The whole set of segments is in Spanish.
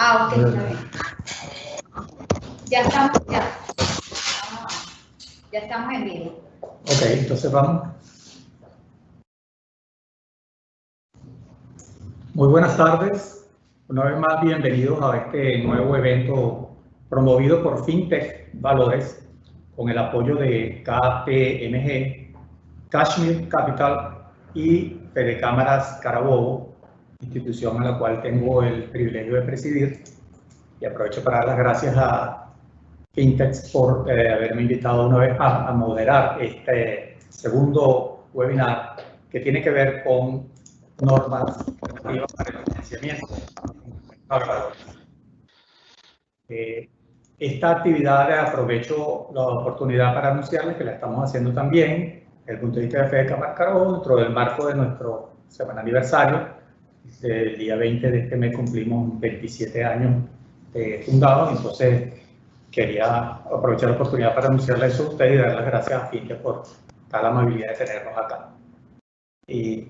Ok, está bien. Ya estamos en vivo. Ok, entonces vamos. Muy buenas tardes. Una vez más, bienvenidos a este nuevo evento promovido por FinTech Valores con el apoyo de KPMG, Kashmir Capital y Fede Cámaras Carabobo, institución a la cual tengo el privilegio de presidir. Y aprovecho para dar las gracias a FinTech por haberme invitado una vez más a moderar este segundo webinar que tiene que ver con normas normativas para el financiamiento. Esta actividad aprovecho la oportunidad para anunciarles que la estamos haciendo también desde el punto de vista de Fede Cámaras Carabobo dentro del marco de nuestro semana aniversario. El día 20 de este mes cumplimos 27 años fundados, entonces quería aprovechar la oportunidad para anunciarles eso a ustedes y dar las gracias a FinTech por tal amabilidad de tenernos acá. Y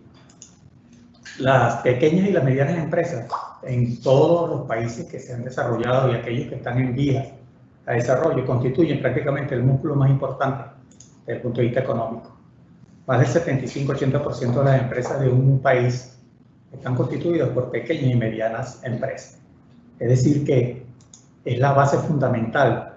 las pequeñas y las medianas empresas en todos los países que se han desarrollado y aquellos que están en vías a desarrollo constituyen prácticamente el músculo más importante desde el punto de vista económico. Más del 75-80% de las empresas de un país están constituidas por pequeñas y medianas empresas. Es decir, que es la base fundamental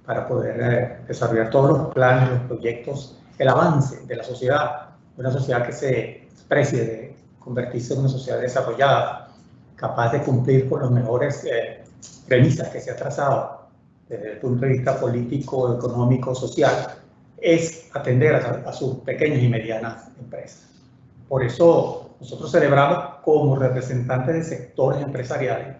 para poder desarrollar todos los planes, los proyectos, el avance de la sociedad, una sociedad que se precie de convertirse en una sociedad desarrollada, capaz de cumplir con las mejores premisas que se ha trazado desde el punto de vista político, económico, social, es atender a sus pequeñas y medianas empresas. Por eso nosotros celebramos como representantes de sectores empresariales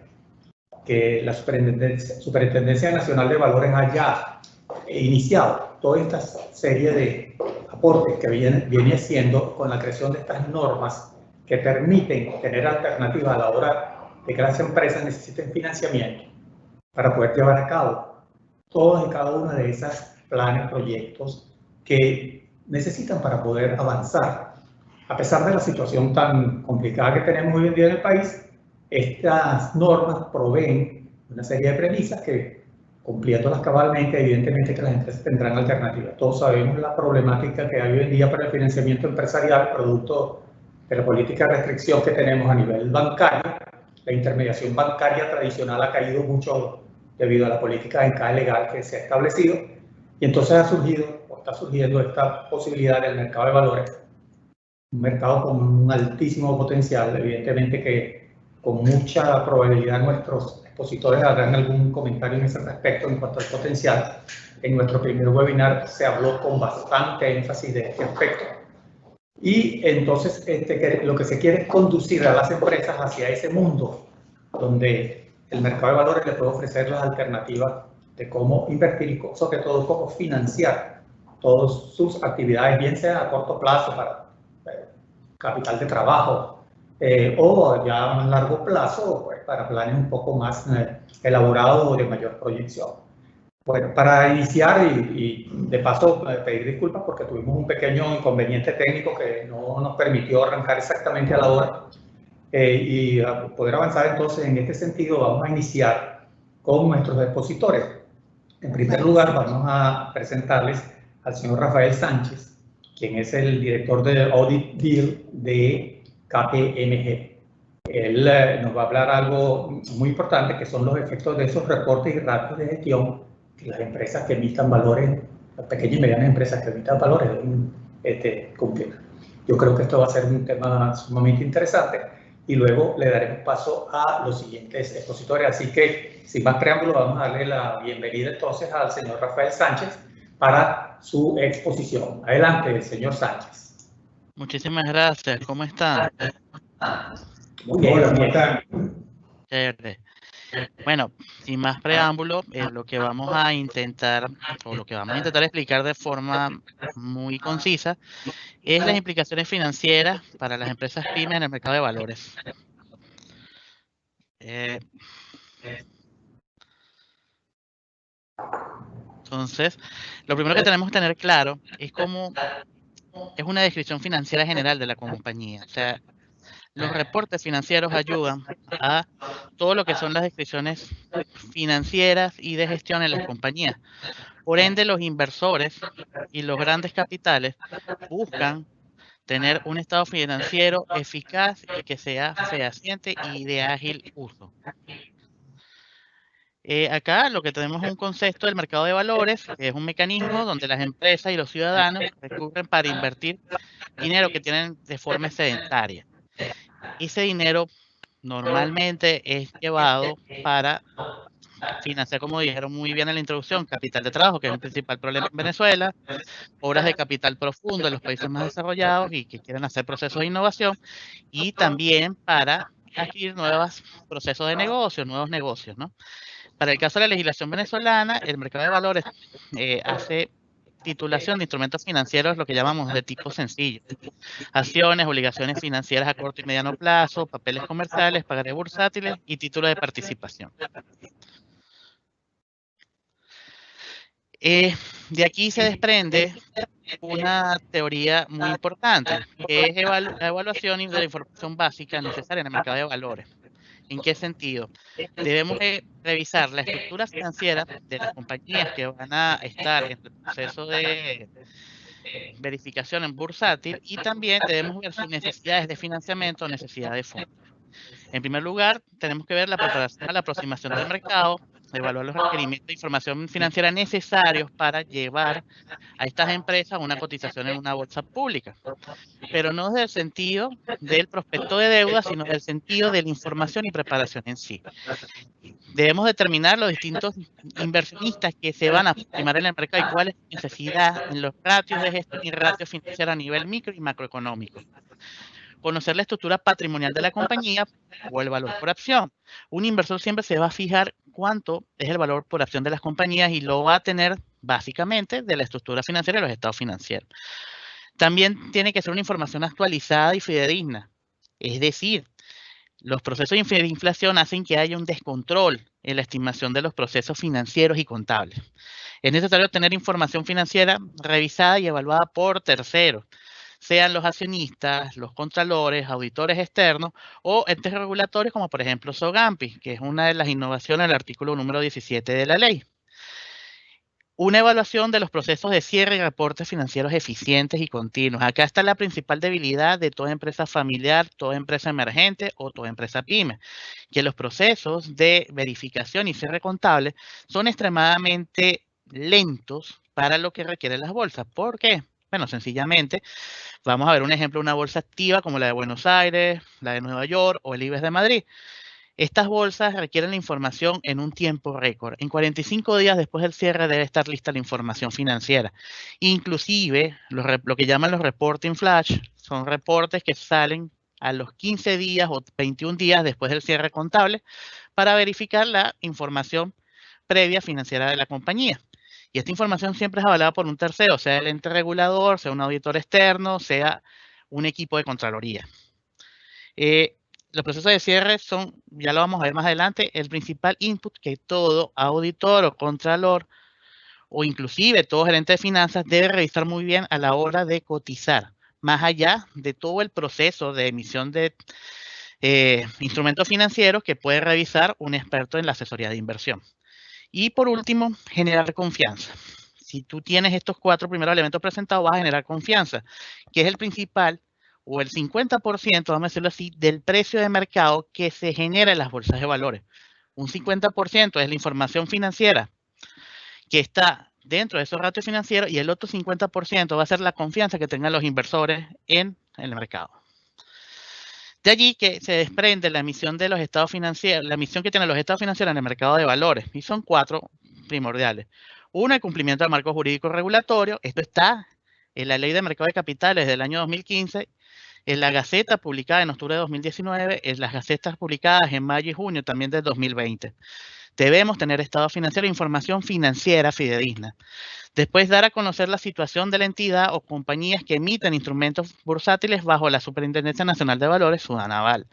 que la Superintendencia Nacional de Valores haya iniciado toda esta serie de aportes que viene haciendo con la creación de estas normas que permiten tener alternativas a la hora de que las empresas necesiten financiamiento para poder llevar a cabo todos y cada uno de esos planes, proyectos que necesitan para poder avanzar. A pesar de la situación tan complicada que tenemos hoy en día en el país, estas normas proveen una serie de premisas que, cumpliéndolas cabalmente, evidentemente que las empresas tendrán alternativas. Todos sabemos la problemática que hay hoy en día para el financiamiento empresarial, producto de la política de restricción que tenemos a nivel bancario. La intermediación bancaria tradicional ha caído mucho debido a la política de encaje legal que se ha establecido, y entonces ha surgido, o está surgiendo, esta posibilidad del mercado de valores, un mercado con un altísimo potencial. Evidentemente que con mucha probabilidad nuestros expositores harán algún comentario en ese respecto en cuanto al potencial. En nuestro primer webinar se habló con bastante énfasis de este aspecto. Y entonces lo que se quiere es conducir a las empresas hacia ese mundo donde el mercado de valores le puede ofrecer las alternativas de cómo invertir y sobre todo cómo financiar todas sus actividades, bien sea a corto plazo para capital de trabajo o ya a largo plazo pues, para planes un poco más elaborados o de mayor proyección. Bueno, para iniciar y de paso pedir disculpas porque tuvimos un pequeño inconveniente técnico que no nos permitió arrancar exactamente a la hora y a poder avanzar entonces en este sentido vamos a iniciar con nuestros expositores. En primer lugar vamos a presentarles al señor Rafael Sánchez, quien es el director de Audit Deal de KPMG. Él nos va a hablar algo muy importante que son los efectos de esos reportes y ratios de gestión que las empresas que emitan valores, las pequeñas y medianas empresas que emitan valores deben cumplir. Yo creo que esto va a ser un tema sumamente interesante y luego le daremos paso a los siguientes expositores. Así que, sin más preámbulo, vamos a darle la bienvenida entonces al señor Rafael Sánchez para su exposición. Adelante, señor Sánchez. Muchísimas gracias. ¿Cómo están? Muy bien, ¿cómo están? Chévere. Bueno, sin más preámbulo, lo que vamos a intentar explicar de forma muy concisa es las implicaciones financieras para las empresas pymes en el mercado de valores. Entonces, lo primero que tenemos que tener claro es cómo es una descripción financiera general de la compañía. O sea, los reportes financieros ayudan a todo lo que son las descripciones financieras y de gestión en las compañías. Por ende, los inversores y los grandes capitales buscan tener un estado financiero eficaz y que sea fehaciente y de ágil uso. Acá lo que tenemos es un concepto del mercado de valores, que es un mecanismo donde las empresas y los ciudadanos recurren para invertir dinero que tienen de forma sedentaria. Ese dinero normalmente es llevado para financiar, como dijeron muy bien en la introducción, capital de trabajo, que es un principal problema en Venezuela, obras de capital profundo en los países más desarrollados y que quieren hacer procesos de innovación, y también para adquirir nuevos procesos de negocio, nuevos negocios, ¿no? Para el caso de la legislación venezolana, el mercado de valores hace titulación de instrumentos financieros, lo que llamamos de tipo sencillo. Acciones, obligaciones financieras a corto y mediano plazo, papeles comerciales, pagarés bursátiles y títulos de participación. De aquí se desprende una teoría muy importante, que es la evaluación de la información básica necesaria en el mercado de valores. ¿En qué sentido? Debemos revisar la estructura financiera de las compañías que van a estar en el proceso de verificación en bursátil y también debemos ver sus necesidades de financiamiento o necesidad de fondos. En primer lugar, tenemos que ver la preparación a la aproximación del mercado, evaluar los requerimientos de información financiera necesarios para llevar a estas empresas una cotización en una bolsa pública, pero no desde el sentido del prospecto de deuda, sino del sentido de la información y preparación en sí. Debemos determinar los distintos inversionistas que se van a aproximar en el mercado y cuál es la necesidad en los ratios de gestión y ratios financieros a nivel micro y macroeconómico. Conocer la estructura patrimonial de la compañía o el valor por acción. Un inversor siempre se va a fijar cuánto es el valor por acción de las compañías y lo va a tener básicamente de la estructura financiera y los estados financieros. También tiene que ser una información actualizada y fidedigna. Es decir, los procesos de inflación hacen que haya un descontrol en la estimación de los procesos financieros y contables. Es necesario tener información financiera revisada y evaluada por terceros, sean los accionistas, los contralores, auditores externos o entes regulatorios como por ejemplo SOGAMPI, que es una de las innovaciones del artículo número 17 de la ley. Una evaluación de los procesos de cierre y reportes financieros eficientes y continuos. Acá está la principal debilidad de toda empresa familiar, toda empresa emergente o toda empresa pyme, que los procesos de verificación y cierre contable son extremadamente lentos para lo que requieren las bolsas. ¿Por qué? Bueno, sencillamente, vamos a ver un ejemplo de una bolsa activa como la de Buenos Aires, la de Nueva York o el IBEX de Madrid. Estas bolsas requieren la información en un tiempo récord. En 45 días después del cierre debe estar lista la información financiera. Inclusive, lo que llaman los reporting flash, son reportes que salen a los 15 días o 21 días después del cierre contable para verificar la información previa financiera de la compañía. Y esta información siempre es avalada por un tercero, sea el ente regulador, sea un auditor externo, sea un equipo de Contraloría. Los procesos de cierre son, ya lo vamos a ver más adelante, el principal input que todo auditor o contralor o inclusive todo gerente de finanzas debe revisar muy bien a la hora de cotizar, más allá de todo el proceso de emisión de instrumentos financieros que puede revisar un experto en la asesoría de inversión. Y por último, generar confianza. Si tú tienes estos 4 primeros elementos presentados, vas a generar confianza, que es el principal o el 50%, vamos a decirlo así, del precio de mercado que se genera en las bolsas de valores. Un 50% es la información financiera que está dentro de esos ratios financieros y el otro 50% va a ser la confianza que tengan los inversores en el mercado. De allí que se desprende la emisión de los estados financieros, la emisión que tienen los estados financieros en el mercado de valores, y son 4 primordiales. Uno, el cumplimiento del marco jurídico regulatorio. Esto está en la Ley de Mercado de Capitales del año 2015, en la Gaceta publicada en octubre de 2019, en las Gacetas publicadas en mayo y junio también del 2020. Debemos tener estado financiero e información financiera fidedigna. Después, dar a conocer la situación de la entidad o compañías que emiten instrumentos bursátiles bajo la Superintendencia Nacional de Valores, SUNAVAL.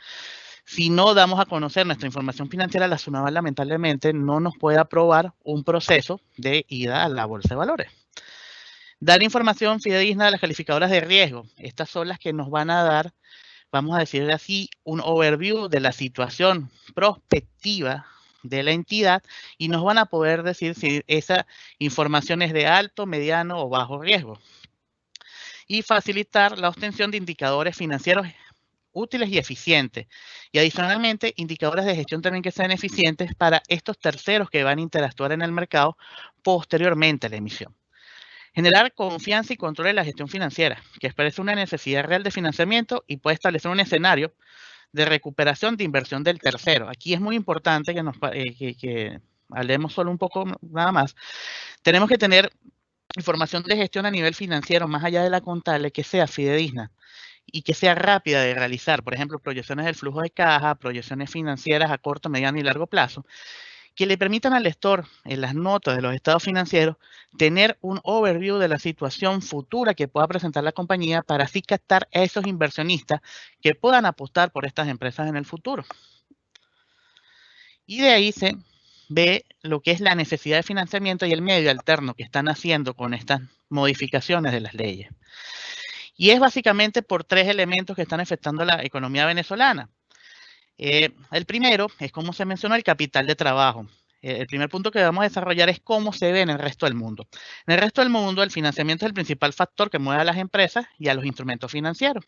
Si no damos a conocer nuestra información financiera, la SUNAVAL lamentablemente no nos puede aprobar un proceso de ida a la Bolsa de Valores. Dar información fidedigna a las calificadoras de riesgo. Estas son las que nos van a dar vamos a decir así, un overview de la situación prospectiva de la entidad y nos van a poder decir si esa información es de alto, mediano o bajo riesgo. Y facilitar la obtención de indicadores financieros útiles y eficientes. Y adicionalmente, indicadores de gestión también que sean eficientes para estos terceros que van a interactuar en el mercado posteriormente a la emisión. Generar confianza y control en la gestión financiera, que expresa una necesidad real de financiamiento y puede establecer un escenario de recuperación de inversión del tercero. Aquí es muy importante que hablemos solo un poco nada más. Tenemos que tener información de gestión a nivel financiero, más allá de la contable, que sea fidedigna y que sea rápida de realizar. Por ejemplo, proyecciones del flujo de caja, proyecciones financieras a corto, mediano y largo plazo, que le permitan al lector, en las notas de los estados financieros, tener un overview de la situación futura que pueda presentar la compañía para así captar a esos inversionistas que puedan apostar por estas empresas en el futuro. Y de ahí se ve lo que es la necesidad de financiamiento y el medio alterno que están haciendo con estas modificaciones de las leyes. Y es básicamente por 3 elementos que están afectando la economía venezolana. El primero es, como se mencionó, el capital de trabajo. El primer punto que vamos a desarrollar es cómo se ve en el resto del mundo. En el resto del mundo, el financiamiento es el principal factor que mueve a las empresas y a los instrumentos financieros,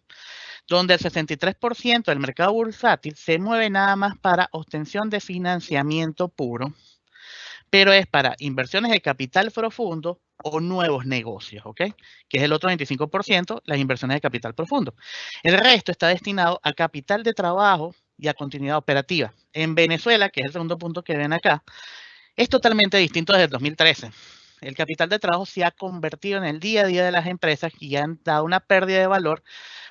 donde el 63% del mercado bursátil se mueve nada más para obtención de financiamiento puro, pero es para inversiones de capital profundo o nuevos negocios, ¿ok? Que es el otro 25%, las inversiones de capital profundo. El resto está destinado a capital de trabajo y a continuidad operativa. En Venezuela, que es el segundo punto que ven acá, es totalmente distinto desde el 2013. El capital de trabajo se ha convertido en el día a día de las empresas y han dado una pérdida de valor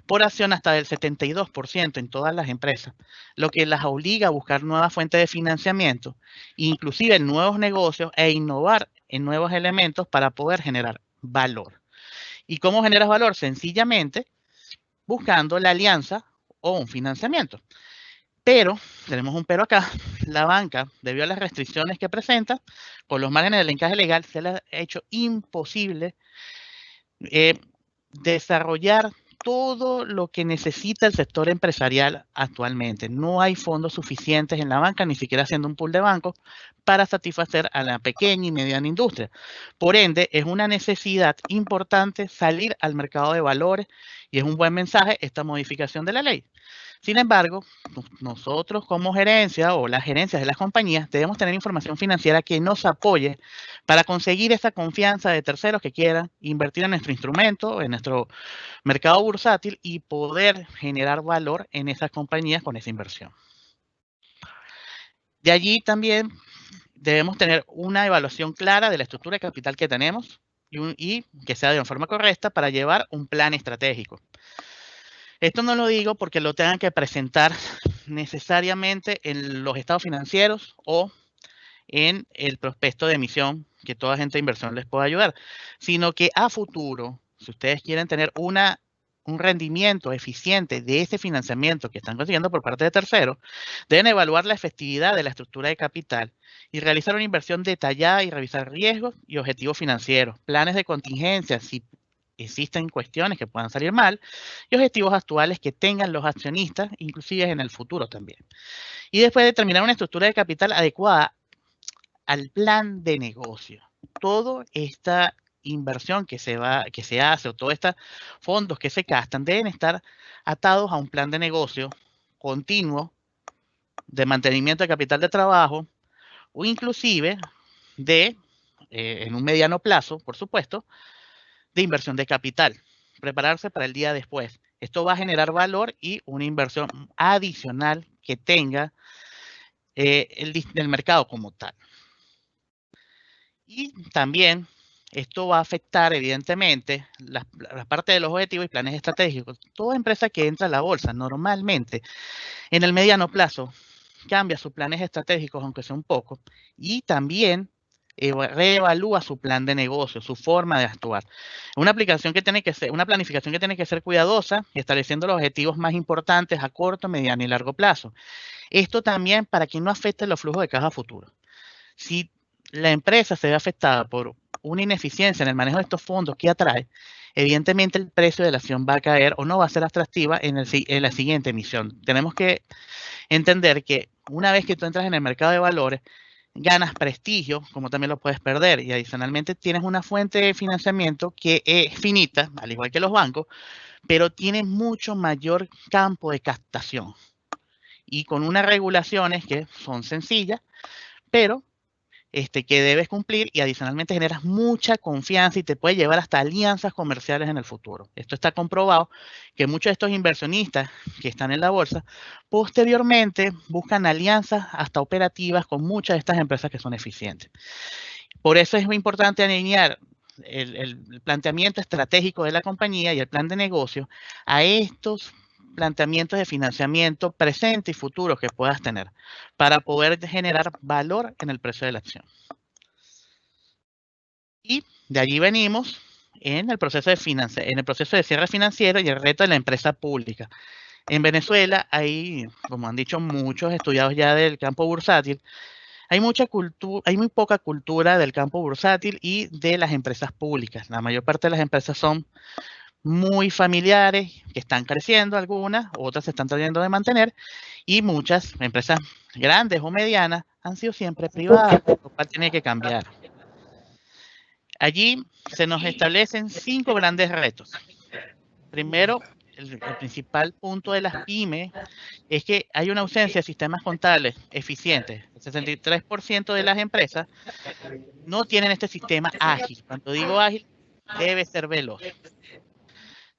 por acción hasta del 72% en todas las empresas, lo que las obliga a buscar nuevas fuentes de financiamiento, inclusive en nuevos negocios e innovar en nuevos elementos para poder generar valor. ¿Y cómo generas valor? Sencillamente buscando la alianza o un financiamiento. Pero, tenemos un pero acá, la banca, debido a las restricciones que presenta, con los márgenes del encaje legal, se le ha hecho imposible desarrollar todo lo que necesita el sector empresarial actualmente. No hay fondos suficientes en la banca, ni siquiera haciendo un pool de bancos, para satisfacer a la pequeña y mediana industria. Por ende, es una necesidad importante salir al mercado de valores y es un buen mensaje esta modificación de la ley. Sin embargo, nosotros como gerencia o las gerencias de las compañías debemos tener información financiera que nos apoye para conseguir esa confianza de terceros que quieran invertir en nuestro instrumento, en nuestro mercado bursátil y poder generar valor en esas compañías con esa inversión. De allí también debemos tener una evaluación clara de la estructura de capital que tenemos y que sea de una forma correcta para llevar un plan estratégico. Esto no lo digo porque lo tengan que presentar necesariamente en los estados financieros o en el prospecto de emisión que toda agente de inversión les pueda ayudar, sino que a futuro, si ustedes quieren tener un rendimiento eficiente de ese financiamiento que están consiguiendo por parte de terceros, deben evaluar la efectividad de la estructura de capital y realizar una inversión detallada y revisar riesgos y objetivos financieros, planes de contingencia, si existen cuestiones que puedan salir mal, y objetivos actuales que tengan los accionistas, inclusive en el futuro también. Y después determinar una estructura de capital adecuada al plan de negocio. Toda esta inversión que se hace o todos estos fondos que se gastan deben estar atados a un plan de negocio continuo de mantenimiento de capital de trabajo o inclusive de, en un mediano plazo, por supuesto, de inversión de capital, prepararse para el día después. Esto va a generar valor y una inversión adicional que tenga el mercado como tal. Y también esto va a afectar evidentemente la parte de los objetivos y planes estratégicos. Toda empresa que entra a la bolsa normalmente en el mediano plazo cambia sus planes estratégicos, aunque sea un poco, y también reevalúa su plan de negocio, su forma de actuar. Una planificación que tiene que ser cuidadosa, estableciendo los objetivos más importantes a corto, mediano y largo plazo. Esto también para que no afecte los flujos de caja futuros. Si la empresa se ve afectada por una ineficiencia en el manejo de estos fondos que atrae, evidentemente el precio de la acción va a caer o no va a ser atractiva en la siguiente emisión. Tenemos que entender que una vez que tú entras en el mercado de valores, ganas prestigio, como también lo puedes perder, y adicionalmente tienes una fuente de financiamiento que es finita, al igual que los bancos, pero tiene mucho mayor campo de captación y con unas regulaciones que son sencillas, pero que debes cumplir, y adicionalmente generas mucha confianza y te puede llevar hasta alianzas comerciales en el futuro. Esto está comprobado que muchos de estos inversionistas que están en la bolsa posteriormente buscan alianzas hasta operativas con muchas de estas empresas que son eficientes. Por eso es muy importante alinear el planteamiento estratégico de la compañía y el plan de negocio a estos planteamientos de financiamiento presente y futuro que puedas tener para poder generar valor en el precio de la acción. Y de allí venimos en el proceso de cierre financiero y el reto de la empresa pública. En Venezuela hay, como han dicho muchos estudiados ya del campo bursátil, hay muy poca cultura del campo bursátil y de las empresas públicas. La mayor parte de las empresas son muy familiares, que están creciendo algunas, otras se están tratando de mantener, y muchas empresas grandes o medianas han sido siempre privadas, lo cual tiene que cambiar. Allí se nos establecen 5 grandes retos. Primero, el principal punto de las pymes es que hay una ausencia de sistemas contables eficientes. El 63% de las empresas no tienen este sistema ágil. Cuando digo ágil, debe ser veloz.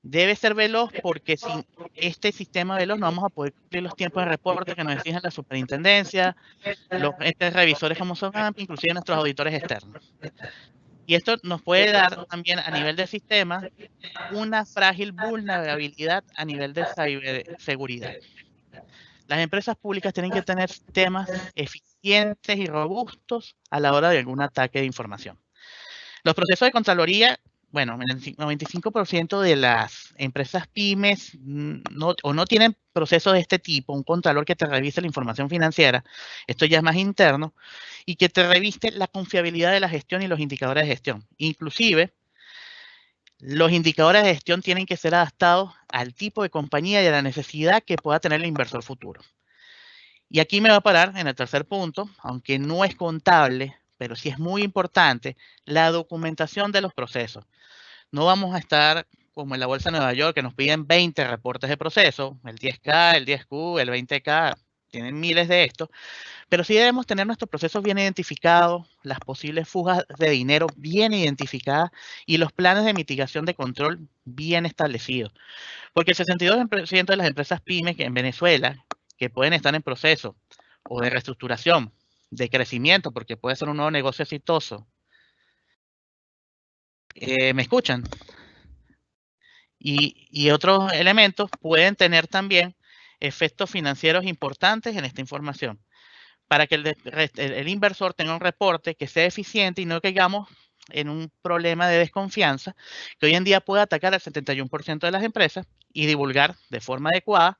Debe ser veloz porque sin este sistema veloz no vamos a poder cumplir los tiempos de reporte que nos exigen la superintendencia, los revisores como son AMP, inclusive nuestros auditores externos. Y esto nos puede dar también a nivel del sistema una frágil vulnerabilidad a nivel de ciberseguridad. Las empresas públicas tienen que tener sistemas eficientes y robustos a la hora de algún ataque de información. Los procesos de Contraloría, bueno, el 95% de las empresas pymes no tienen procesos de este tipo, un contralor que te revise la información financiera, esto ya es más interno, y que te revise la confiabilidad de la gestión y los indicadores de gestión. Inclusive, los indicadores de gestión tienen que ser adaptados al tipo de compañía y a la necesidad que pueda tener el inversor futuro. Y aquí me voy a parar en el tercer punto, aunque no es contable, pero sí es muy importante, la documentación de los procesos. No vamos a estar como en la Bolsa de Nueva York, que nos piden 20 reportes de proceso, el 10K, el 10Q, el 20K, tienen miles de estos, pero sí debemos tener nuestros procesos bien identificados, las posibles fugas de dinero bien identificadas y los planes de mitigación de control bien establecidos. Porque el 62% de las empresas pymes que en Venezuela, que pueden estar en proceso o de reestructuración, de crecimiento, porque puede ser un nuevo negocio exitoso. ¿Me escuchan? Y otros elementos pueden tener también efectos financieros importantes en esta información, para que el inversor tenga un reporte que sea eficiente y no caigamos en un problema de desconfianza que hoy en día puede atacar al 71% de las empresas y divulgar de forma adecuada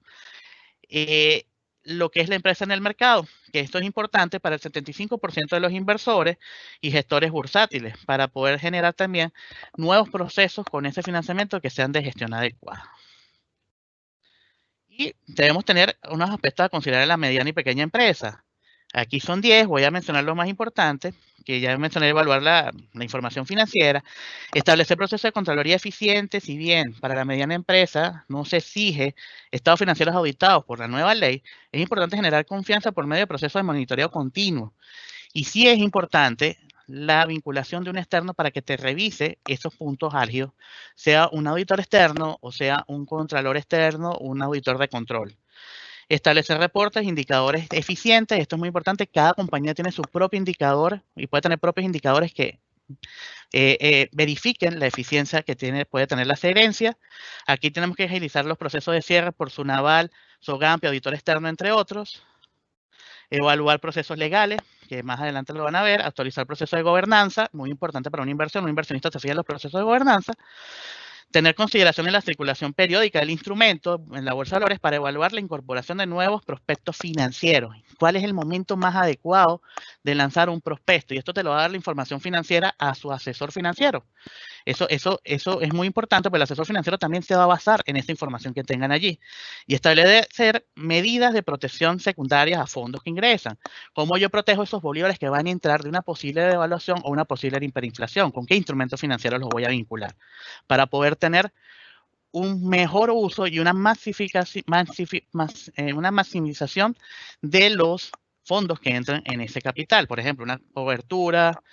lo que es la empresa en el mercado, que esto es importante para el 75% de los inversores y gestores bursátiles, para poder generar también nuevos procesos con ese financiamiento que sean de gestión adecuada. Y debemos tener unos aspectos a considerar en la mediana y pequeña empresa. Aquí son 10, voy a mencionar los más importantes, que ya mencioné: evaluar la información financiera, establecer procesos de Contraloría eficientes. Si bien para la mediana empresa no se exige estados financieros auditados por la nueva ley, es importante generar confianza por medio de procesos de monitoreo continuo. Y sí es importante la vinculación de un externo para que te revise esos puntos álgidos, sea un auditor externo o sea un contralor externo o un auditor de control. Establecer reportes, indicadores eficientes. Esto es muy importante. Cada compañía tiene su propio indicador y puede tener propios indicadores que verifiquen la eficiencia que puede tener la gerencia. Aquí tenemos que agilizar los procesos de cierre por SUNAVAL, SOGAMP, auditor externo, entre otros. Evaluar procesos legales, que más adelante lo van a ver. Actualizar procesos de gobernanza, muy importante para una inversión. Un inversionista se fija en los procesos de gobernanza. Tener consideración en la circulación periódica del instrumento en la bolsa de valores para evaluar la incorporación de nuevos prospectos financieros. ¿Cuál es el momento más adecuado de lanzar un prospecto? Y esto te lo va a dar la información financiera a su asesor financiero. Eso es muy importante, porque el asesor financiero también se va a basar en esta información que tengan allí y establecer medidas de protección secundarias a fondos que ingresan. ¿Cómo yo protejo esos bolívares que van a entrar de una posible devaluación o una posible hiperinflación? ¿Con qué instrumentos financieros los voy a vincular? Para poder tener un mejor uso y una maximización de los fondos que entran en ese capital. Por ejemplo, una cobertura,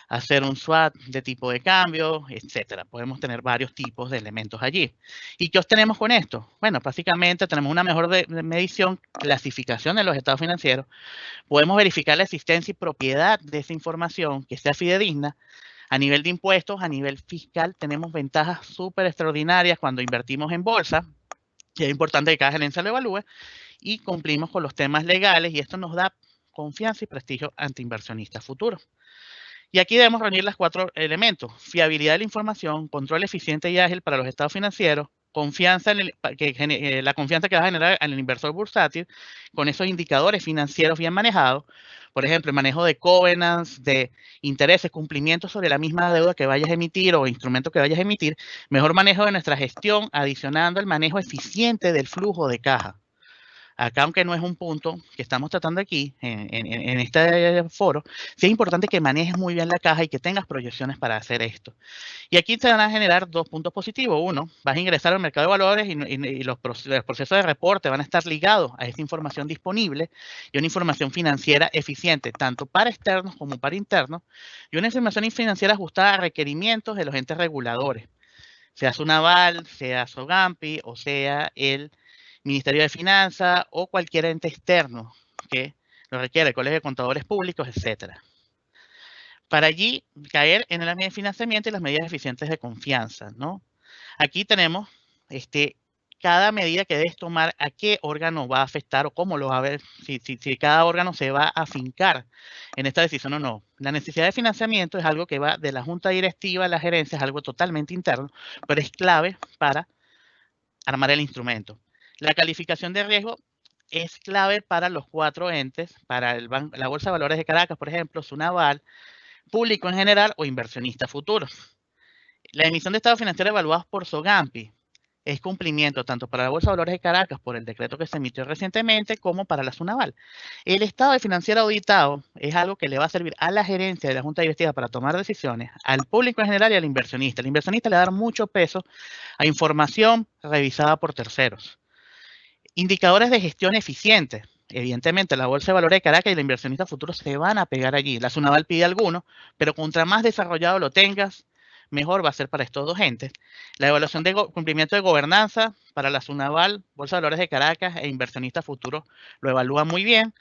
hacer un swap de tipo de cambio, etcétera. Podemos tener varios tipos de elementos allí. ¿Y qué obtenemos con esto? Bueno, básicamente tenemos una mejor medición, clasificación de los estados financieros. Podemos verificar la existencia y propiedad de esa información que sea fidedigna. A nivel de impuestos, a nivel fiscal, tenemos ventajas súper extraordinarias cuando invertimos en bolsa. Y es importante que cada gerencia lo evalúe y cumplimos con los temas legales, y esto nos da confianza y prestigio ante inversionistas futuros. Y aquí debemos reunir los 4 elementos: fiabilidad de la información, control eficiente y ágil para los estados financieros, confianza la confianza que va a generar al inversor bursátil con esos indicadores financieros bien manejados. Por ejemplo, el manejo de covenants, de intereses, cumplimientos sobre la misma deuda que vayas a emitir o instrumento que vayas a emitir, mejor manejo de nuestra gestión, adicionando el manejo eficiente del flujo de caja. Acá, aunque no es un punto que estamos tratando aquí en este foro, sí es importante que manejes muy bien la caja y que tengas proyecciones para hacer esto. Y aquí te van a generar 2 puntos positivos. Uno, vas a ingresar al mercado de valores y los procesos de reporte van a estar ligados a esa información disponible y una información financiera eficiente, tanto para externos como para internos, y una información financiera ajustada a requerimientos de los entes reguladores, sea Sunaval, sea SOGAMPI o sea el Ministerio de Finanzas o cualquier ente externo que lo requiera, el Colegio de Contadores Públicos, etcétera. Para allí caer en el ambiente de financiamiento y las medidas eficientes de confianza, ¿no? Aquí tenemos cada medida que debes tomar, a qué órgano va a afectar o cómo lo va a ver, si cada órgano se va a afincar en esta decisión o no. La necesidad de financiamiento es algo que va de la junta directiva a la gerencia, es algo totalmente interno, pero es clave para armar el instrumento. La calificación de riesgo es clave para los 4 entes, para la Bolsa de Valores de Caracas, por ejemplo, Sunaval, público en general o inversionista futuro. La emisión de estados financieros evaluados por SOGAMPI es cumplimiento tanto para la Bolsa de Valores de Caracas por el decreto que se emitió recientemente como para la Sunaval. El estado de financiero auditado es algo que le va a servir a la gerencia de la Junta Directiva para tomar decisiones, al público en general y al inversionista. El inversionista le va a dar mucho peso a información revisada por terceros. Indicadores de gestión eficiente. Evidentemente, la Bolsa de Valores de Caracas y el inversionista futuro se van a pegar allí. La Sunaval pide algunos, pero contra más desarrollado lo tengas, mejor va a ser para estos 2 entes. La evaluación de cumplimiento de gobernanza para la Sunaval, Bolsa de Valores de Caracas e inversionista futuro lo evalúan muy bien.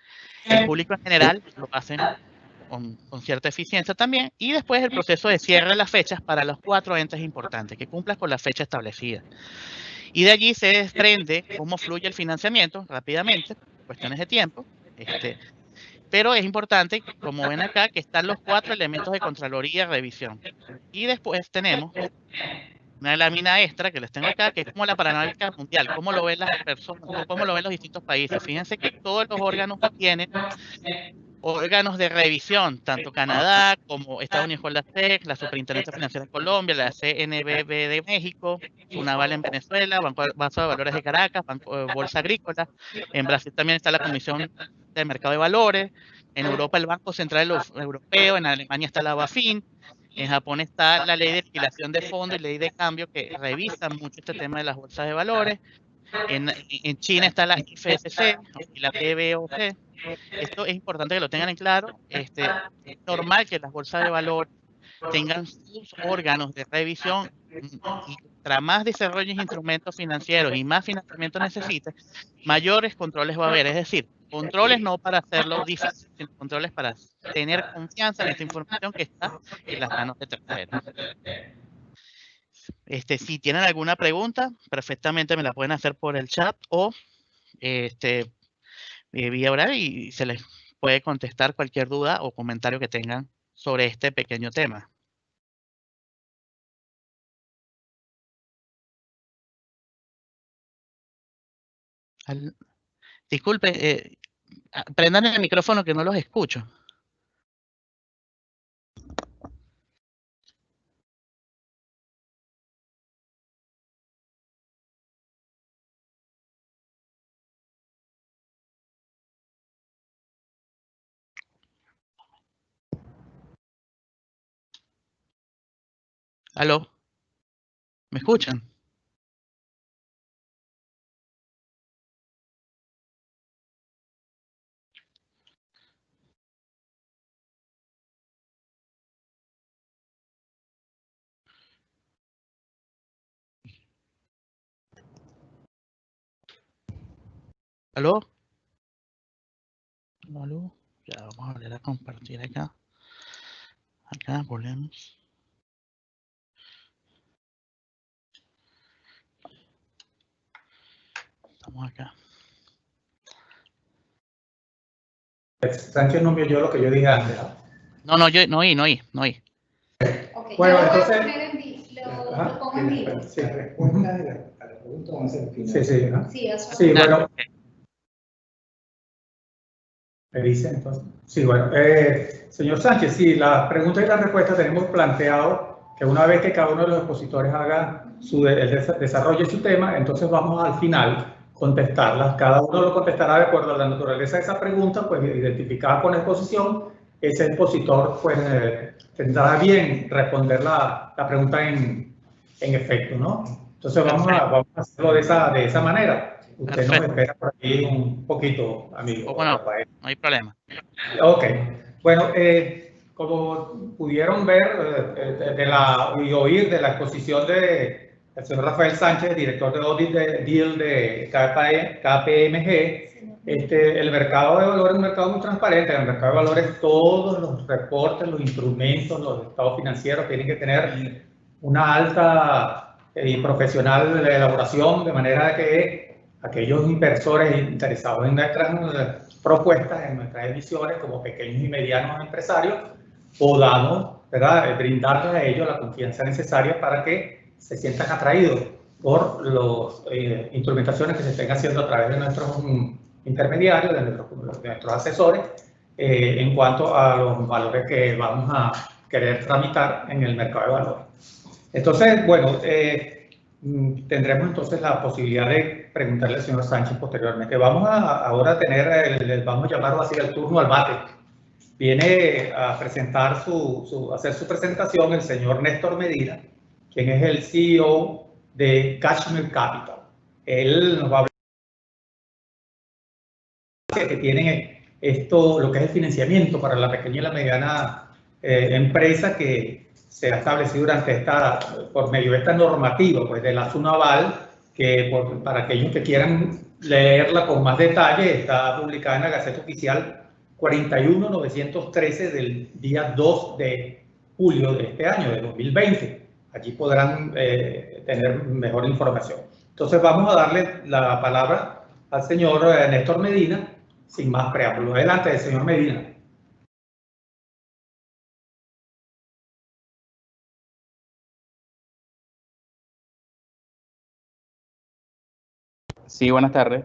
El público en general lo hacen con cierta eficiencia también. Y después el proceso de cierre de las fechas para los 4 entes importantes, que cumplas con la fecha establecida. Y de allí se desprende cómo fluye el financiamiento rápidamente, cuestiones de tiempo. Pero es importante, como ven acá, que están los 4 elementos de Contraloría y revisión. Y después tenemos una lámina extra que les tengo acá, que es como la panorámica mundial, cómo lo ven las personas, cómo lo ven los distintos países. Fíjense que todos los órganos tienen órganos de revisión, tanto Canadá como Estados Unidos con la SEC, la Superintendencia Financiera de Colombia, la CNBV de México, Sunaval en Venezuela, Bolsa de Valores de Caracas, Bolsa Agrícola. En Brasil también está la Comisión del Mercado de Valores. En Europa el Banco Central Europeo, en Alemania está la BaFin, en Japón está la Ley de Liquidación de Fondos y Ley de Cambio, que revisan mucho este tema de las bolsas de valores. En China está la IFSC y la PBOC. Esto es importante que lo tengan en claro. Es normal que las bolsas de valores tengan sus órganos de revisión, y contra más desarrolles instrumentos financieros y más financiamiento necesites, mayores controles va a haber. Es decir, controles no para hacerlo difícil, sino controles para tener confianza en esta información que está en las manos de terceros. Si tienen alguna pregunta, perfectamente me la pueden hacer por el chat o vía oral, y se les puede contestar cualquier duda o comentario que tengan sobre este pequeño tema. Disculpe, prendan el micrófono que no los escucho. ¿Aló? ¿Me escuchan? ¿Aló? ¿Aló? Ya, vamos a volver a compartir acá. Acá, volvemos. Estamos acá. Sánchez no me oyó lo que yo dije antes, ¿no? No, yo no oí. Ok, Bueno, yo lo voy a entonces- poner en lo pongo en vivo. Sí, Respuesta de a la pregunta vamos a hacer al final. sí, sí, ¿no? Sí, eso. Sí, Ah, bueno, ok. me dice entonces. Sí, bueno, señor Sánchez, sí, las preguntas y las respuestas tenemos planteado que una vez que cada uno de los expositores haga desarrolle su tema, entonces vamos al final contestarlas. Cada uno lo contestará de acuerdo a la naturaleza de esa pregunta, pues identificada con exposición. Ese expositor pues tendrá bien responder la pregunta en efecto, ¿no? Entonces vamos a hacerlo de esa manera. Usted nos Perfecto. espera por aquí un poquito, amigo. Bueno, Rafael. no hay problema. Ok, bueno, como pudieron ver y oír de la exposición del señor Rafael Sánchez, director de Audit de Deal de KPMG, el mercado de valores es un mercado muy transparente. En el mercado de valores todos los reportes, los instrumentos, los estados financieros tienen que tener una alta y profesional elaboración, de manera que aquellos inversores interesados en nuestras propuestas, en nuestras emisiones, como pequeños y medianos empresarios, podamos, ¿verdad?, brindarles a ellos la confianza necesaria para que se sientan atraídos por las instrumentaciones que se estén haciendo a través de nuestros intermediarios, de nuestros asesores, en cuanto a los valores que vamos a querer tramitar en el mercado de valores. Entonces, bueno, tendremos entonces la posibilidad de preguntarle al señor Sánchez posteriormente. Vamos ahora a tener, vamos a llamarlo así, el turno al bate. Viene a presentar hacer su presentación el señor Néstor Medina, quien es el CEO de Cashmere Capital. Él nos va a hablar que tienen lo que es el financiamiento para la pequeña y la mediana empresa, que se ha establecido por medio de esta normativa, pues de la SUNAVAL, que para aquellos que quieran leerla con más detalle, está publicada en la Gaceta Oficial 41.913 del día 2 de julio de este año, de 2020. Allí podrán tener mejor información. Entonces vamos a darle la palabra al señor Néstor Medina, sin más preámbulos. Adelante, señor Medina. Sí, buenas tardes.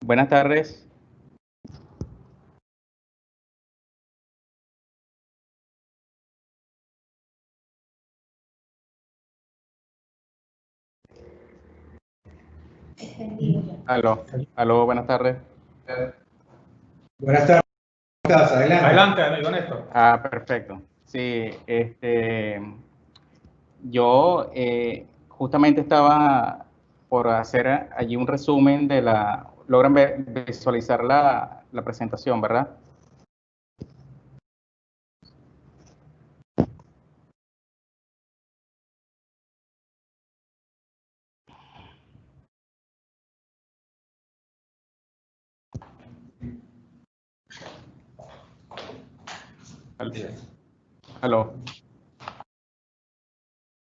Buenas tardes. Está en vivo ya. Aló, buenas tardes. Buenas tardes. Adelante. Adelante, amigo Néstor. Perfecto. Sí, yo justamente estaba por hacer allí un resumen de logran visualizar la presentación, ¿verdad? Aló.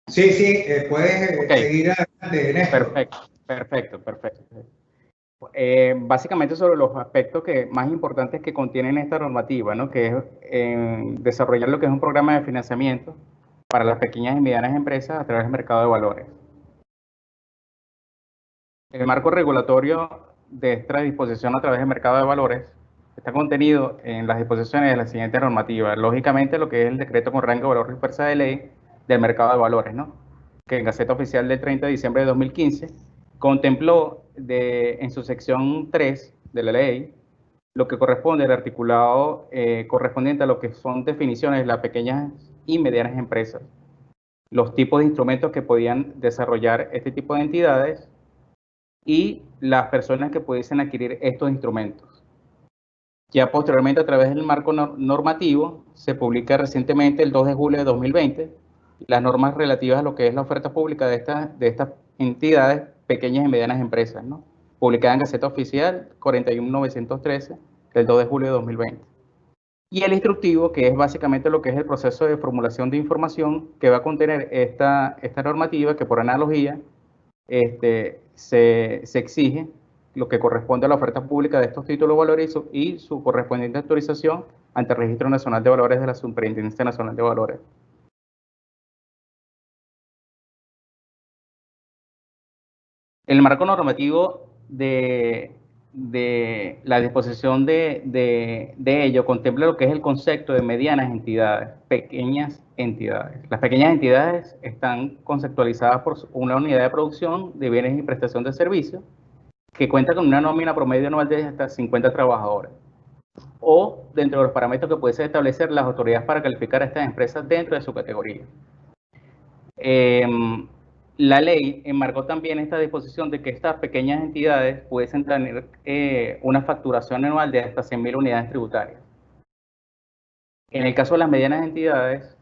Sí, puedes Okay. seguir adelante, Néstor. Perfecto. Básicamente sobre los aspectos más importantes que contienen esta normativa, ¿no? Que es desarrollar lo que es un programa de financiamiento para las pequeñas y medianas empresas a través del mercado de valores. El marco regulatorio de esta disposición a través del mercado de valores está contenido en las disposiciones de la siguiente normativa. Lógicamente, lo que es el decreto con rango de valor y fuerza de ley del mercado de valores, ¿no? Que en Gaceta Oficial del 30 de diciembre de 2015 contempló en su sección 3 de la ley lo que corresponde al articulado correspondiente a lo que son definiciones de las pequeñas y medianas empresas, los tipos de instrumentos que podían desarrollar este tipo de entidades y las personas que pudiesen adquirir estos instrumentos. Ya posteriormente, a través del marco normativo, se publica recientemente, el 2 de julio de 2020, las normas relativas a lo que es la oferta pública de estas entidades, pequeñas y medianas empresas, ¿no? Publicada en Gaceta Oficial 41913 del 2 de julio de 2020. Y el instructivo, que es básicamente lo que es el proceso de formulación de información que va a contener esta normativa, que por analogía se exige lo que corresponde a la oferta pública de estos títulos de valores y su correspondiente autorización ante el Registro Nacional de Valores de la Superintendencia Nacional de Valores. El marco normativo de la disposición de ello contempla lo que es el concepto de medianas entidades, pequeñas entidades. Las pequeñas entidades están conceptualizadas por una unidad de producción de bienes y prestación de servicios que cuenta con una nómina promedio anual de hasta 50 trabajadores, o dentro de los parámetros que pueden establecer las autoridades para calificar a estas empresas dentro de su categoría. La ley enmarcó también esta disposición de que estas pequeñas entidades pudiesen tener una facturación anual de hasta 100.000 unidades tributarias. En el caso de las medianas entidades,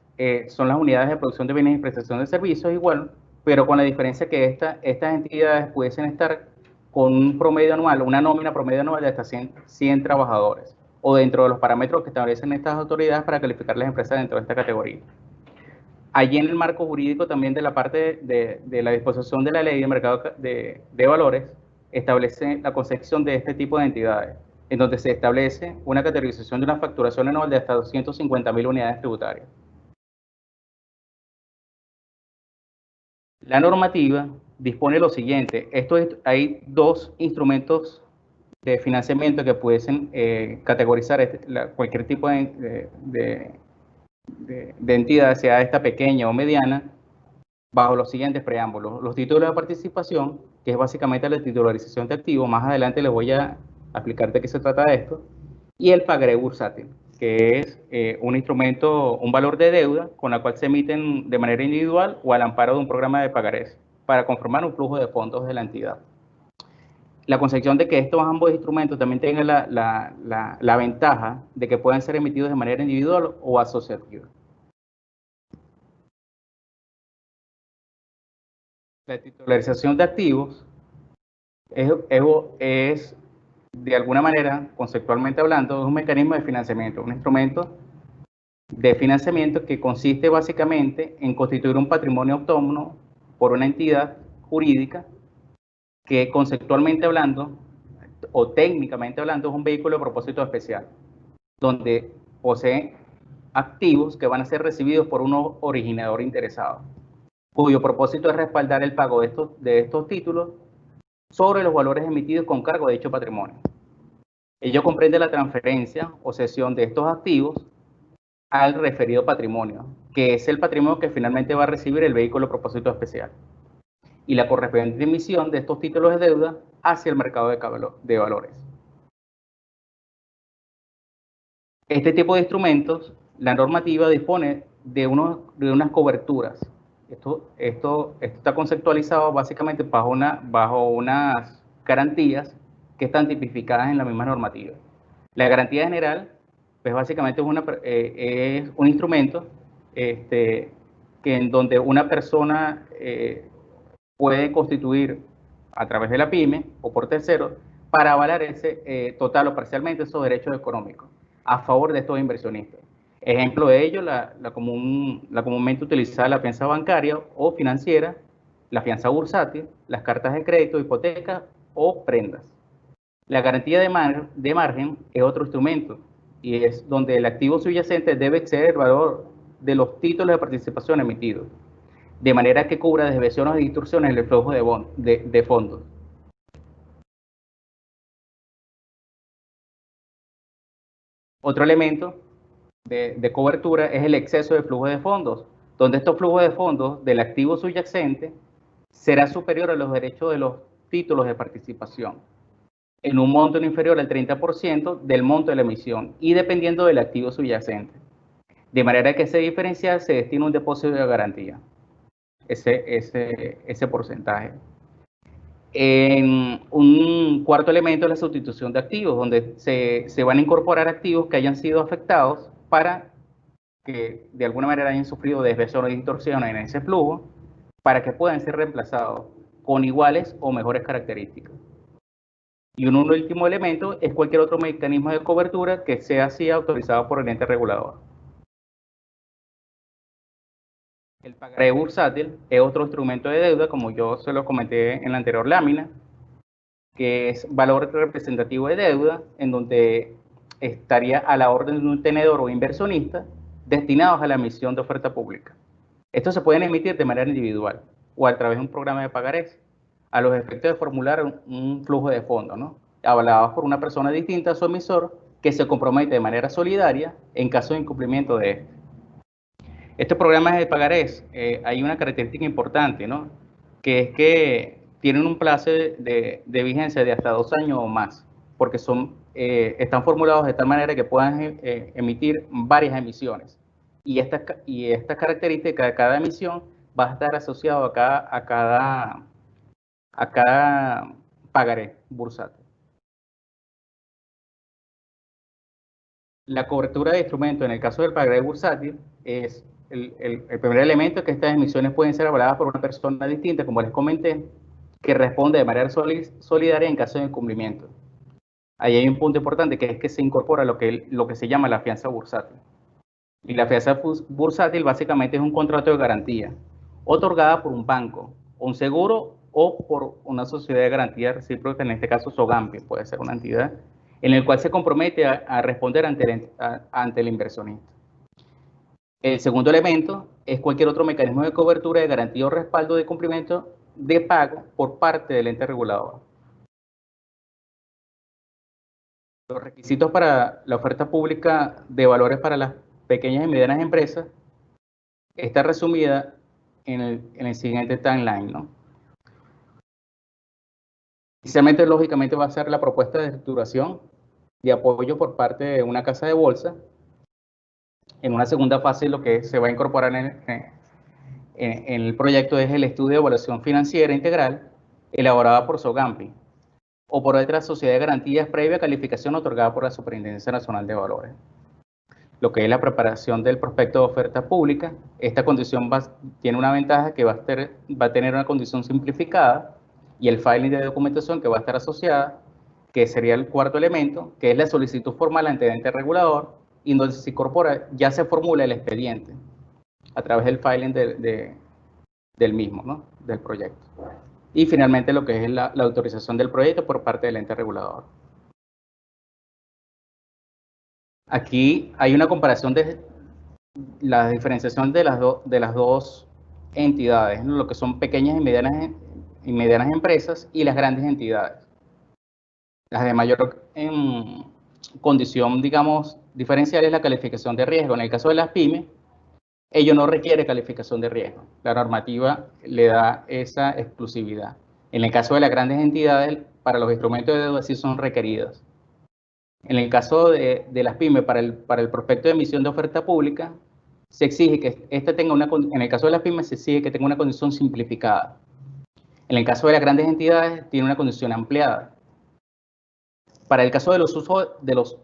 son las unidades de producción de bienes y prestación de servicios igual, pero con la diferencia que estas entidades pudiesen estar con un promedio anual, una nómina promedio anual de hasta 100 trabajadores, o dentro de los parámetros que establecen estas autoridades para calificar las empresas dentro de esta categoría. Allí en el marco jurídico también de la parte de la disposición de la ley de mercado de valores, establece la concepción de este tipo de entidades, en donde se establece una categorización de una facturación anual de hasta 250.000 unidades tributarias. La normativa dispone lo siguiente: hay dos instrumentos de financiamiento que pudiesen categorizar cualquier tipo de entidad, sea esta pequeña o mediana, bajo los siguientes preámbulos. Los títulos de participación, que es básicamente la titularización de activos, más adelante les voy a explicar de qué se trata esto, y el pagaré bursátil, que es un instrumento, un valor de deuda con la cual se emiten de manera individual o al amparo de un programa de pagarés para conformar un flujo de fondos de la entidad. La concepción de que estos ambos instrumentos también tengan la ventaja de que pueden ser emitidos de manera individual o asociativa. La titularización de activos es, de alguna manera, conceptualmente hablando, un mecanismo de financiamiento, un instrumento de financiamiento que consiste básicamente en constituir un patrimonio autónomo por una entidad jurídica que conceptualmente hablando o técnicamente hablando es un vehículo de propósito especial, donde posee activos que van a ser recibidos por un originador interesado, cuyo propósito es respaldar el pago de estos títulos sobre los valores emitidos con cargo de dicho patrimonio. Ello comprende la transferencia o cesión de estos activos al referido patrimonio, que es el patrimonio que finalmente va a recibir el vehículo de propósito especial, y la correspondiente emisión de estos títulos de deuda hacia el mercado de valores. Este tipo de instrumentos, la normativa dispone de unas coberturas. Esto está conceptualizado básicamente bajo unas garantías que están tipificadas en la misma normativa. La garantía general, pues básicamente es un instrumento en donde una persona puede constituir a través de la PYME o por terceros para avalar ese total o parcialmente esos derechos económicos a favor de estos inversionistas. Ejemplo de ello, la comúnmente utilizada la fianza bancaria o financiera, la fianza bursátil, las cartas de crédito, hipotecas o prendas. La garantía de margen es otro instrumento y es donde el activo subyacente debe exceder el valor de los títulos de participación emitidos, de manera que cubra desviaciones o distorsiones en el flujo de fondos. Otro elemento de cobertura es el exceso de flujo de fondos, donde estos flujos de fondos del activo subyacente será superior a los derechos de los títulos de participación, en un monto no inferior al 30% del monto de la emisión y dependiendo del activo subyacente. De manera que ese diferencial se destina a un depósito de garantía, ese porcentaje. En un cuarto elemento es la sustitución de activos, donde se van a incorporar activos que hayan sido afectados para que de alguna manera hayan sufrido desviaciones o distorsiones en ese flujo, para que puedan ser reemplazados con iguales o mejores características. Y un último elemento es cualquier otro mecanismo de cobertura que sea así autorizado por el ente regulador. El pagaré bursátil es otro instrumento de deuda, como yo se lo comenté en la anterior lámina, que es valor representativo de deuda, en donde estaría a la orden de un tenedor o inversionista destinados a la emisión de oferta pública. Estos se pueden emitir de manera individual o a través de un programa de pagarés, a los efectos de formular un flujo de fondos, ¿no? Avalados por una persona distinta a su emisor que se compromete de manera solidaria en caso de incumplimiento de este. Estos programas de pagarés, hay una característica importante, ¿no? Que es que tienen un plazo de vigencia de hasta 2 años o más, porque están formulados de tal manera que puedan emitir varias emisiones. Y esta característica de cada emisión va a estar asociado a cada pagaré bursátil. La cobertura de instrumentos en el caso del pagaré bursátil es el primer elemento, que estas emisiones pueden ser avaladas por una persona distinta, como les comenté, que responde de manera solidaria en caso de incumplimiento. Ahí hay un punto importante, que es que se incorpora lo que se llama la fianza bursátil. Y la fianza bursátil básicamente es un contrato de garantía otorgada por un banco, un seguro o por una sociedad de garantía recíproca, en este caso SOGAMPI, puede ser una entidad, en el cual se compromete a responder ante el inversionista. El segundo elemento es cualquier otro mecanismo de cobertura de garantía o respaldo de cumplimiento de pago por parte del ente regulador. Los requisitos para la oferta pública de valores para las pequeñas y medianas empresas está resumida en el siguiente timeline, ¿no? Inicialmente, lógicamente, va a ser la propuesta de estructuración de apoyo por parte de una casa de bolsa. En una segunda fase, lo que se va a incorporar en el proyecto es el estudio de evaluación financiera integral elaborada por SOGAMPI o por otra sociedad de garantías previa calificación otorgada por la Superintendencia Nacional de Valores. Lo que es la preparación del prospecto de oferta pública, esta condición tiene una ventaja, que va a tener una condición simplificada, y el filing de documentación que va a estar asociada, que sería el cuarto elemento, que es la solicitud formal ante el ente regulador, y donde se incorpora, ya se formula el expediente a través del filing del mismo, ¿no? Del proyecto. Y finalmente lo que es la autorización del proyecto por parte del ente regulador. Aquí hay una comparación de la diferenciación de las dos entidades, ¿no? Lo que son pequeñas y medianas empresas y las grandes entidades. Las de mayor condición, digamos, diferencial es la calificación de riesgo. En el caso de las pymes, ello no requiere calificación de riesgo. La normativa le da esa exclusividad. En el caso de las grandes entidades, para los instrumentos de deuda sí son requeridas. En el caso de las pymes, para el prospecto de emisión de oferta pública, se exige que en el caso de las pymes se exige que tenga una condición simplificada. En el caso de las grandes entidades, tiene una condición ampliada. Para el caso de los usos de los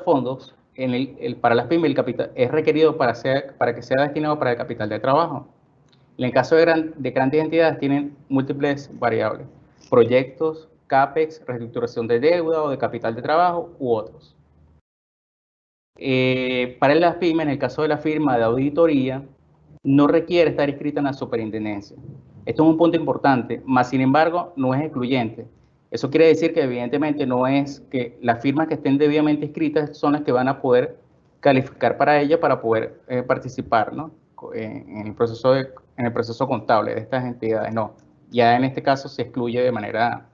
fondos, para las pymes el capital es requerido para que sea destinado para el capital de trabajo. En el caso de grandes entidades tienen múltiples variables: proyectos, CAPEX, reestructuración de deuda o de capital de trabajo u otros. Para las pymes, en el caso de la firma de auditoría, no requiere estar inscrita en la superintendencia. Esto es un punto importante, mas sin embargo no es excluyente. Eso quiere decir que evidentemente no es que las firmas que estén debidamente inscritas son las que van a poder calificar para ella para poder participar, ¿no? en el proceso contable de estas entidades. No, ya en este caso se excluye de manera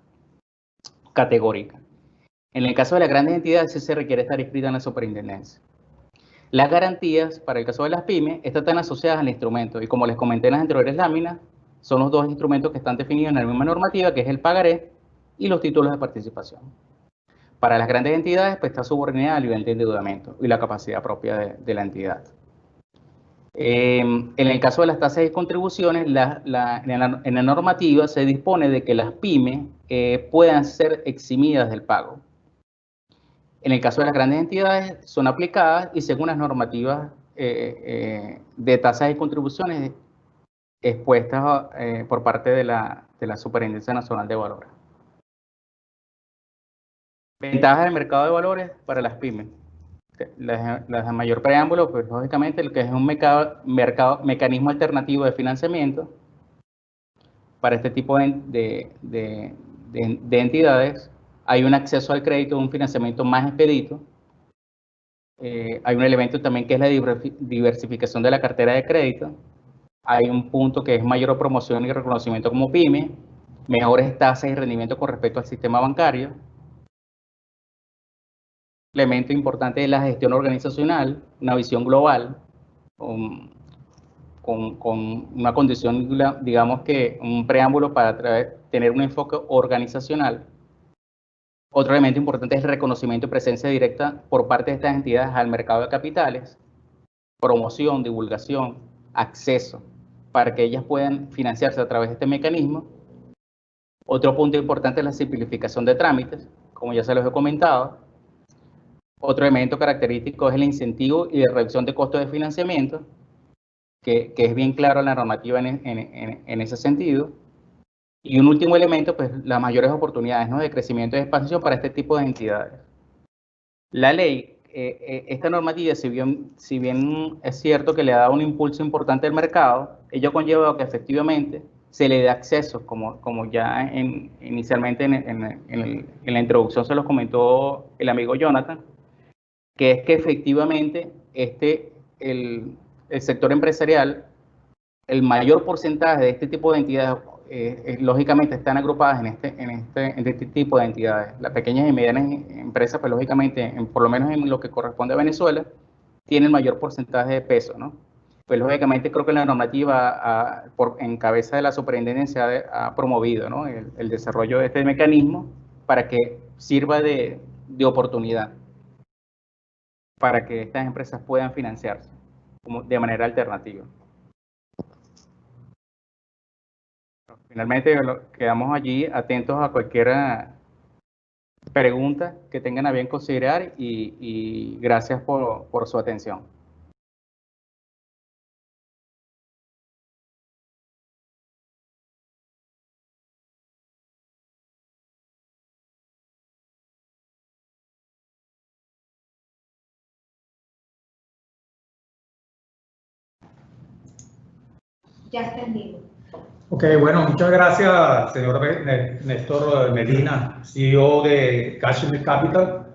categórica. En el caso de las grandes entidades, sí se requiere estar inscrita en la superintendencia. Las garantías, para el caso de las pymes, están asociadas al instrumento y como les comenté en las anteriores láminas, son los dos instrumentos que están definidos en la misma normativa, que es el pagaré y los títulos de participación. Para las grandes entidades, pues está subordinada al nivel de endeudamiento y la capacidad propia de la entidad. En el caso de las tasas y contribuciones, en la normativa se dispone de que las pymes puedan ser eximidas del pago. En el caso de las grandes entidades, son aplicadas y según las normativas de tasas y contribuciones expuestas por parte de la Superintendencia Nacional de Valores. Ventajas del mercado de valores para las pymes. Las de mayor preámbulo, pues lógicamente lo que es un mecanismo alternativo de financiamiento para este tipo de entidades. Hay un acceso al crédito, un financiamiento más expedito. Hay un elemento también que es la diversificación de la cartera de crédito. Hay un punto que es mayor promoción y reconocimiento como pyme, mejores tasas y rendimiento con respecto al sistema bancario. Elemento importante de la gestión organizacional, una visión global, con una condición, digamos que un preámbulo para tener un enfoque organizacional. Otro elemento importante es el reconocimiento y presencia directa por parte de estas entidades al mercado de capitales, promoción, divulgación, acceso, para que ellas puedan financiarse a través de este mecanismo. Otro punto importante es la simplificación de trámites, como ya se los he comentado. Otro elemento característico es el incentivo y la reducción de costos de financiamiento, que es bien claro en la normativa en ese sentido. Y un último elemento, pues las mayores oportunidades, ¿no?, de crecimiento y expansión para este tipo de entidades. La ley, esta normativa, si bien es cierto que le ha dado un impulso importante al mercado, ello conlleva que efectivamente se le dé acceso, como ya inicialmente en la introducción se los comentó el amigo Jonathan, que es que efectivamente el sector empresarial, el mayor porcentaje de este tipo de entidades, lógicamente están agrupadas en este tipo de entidades. Las pequeñas y medianas empresas, pues lógicamente, por lo menos en lo que corresponde a Venezuela, tienen mayor porcentaje de peso, ¿no? Pues lógicamente creo que la normativa en cabeza de la superintendencia ha promovido, ¿no?, el desarrollo de este mecanismo para que sirva de oportunidad para que estas empresas puedan financiarse de manera alternativa. Finalmente, quedamos allí atentos a cualquier pregunta que tengan a bien considerar y gracias por su atención. Ya entendido. Ok, bueno, muchas gracias, señor Néstor Medina, CEO de Cashmere Capital,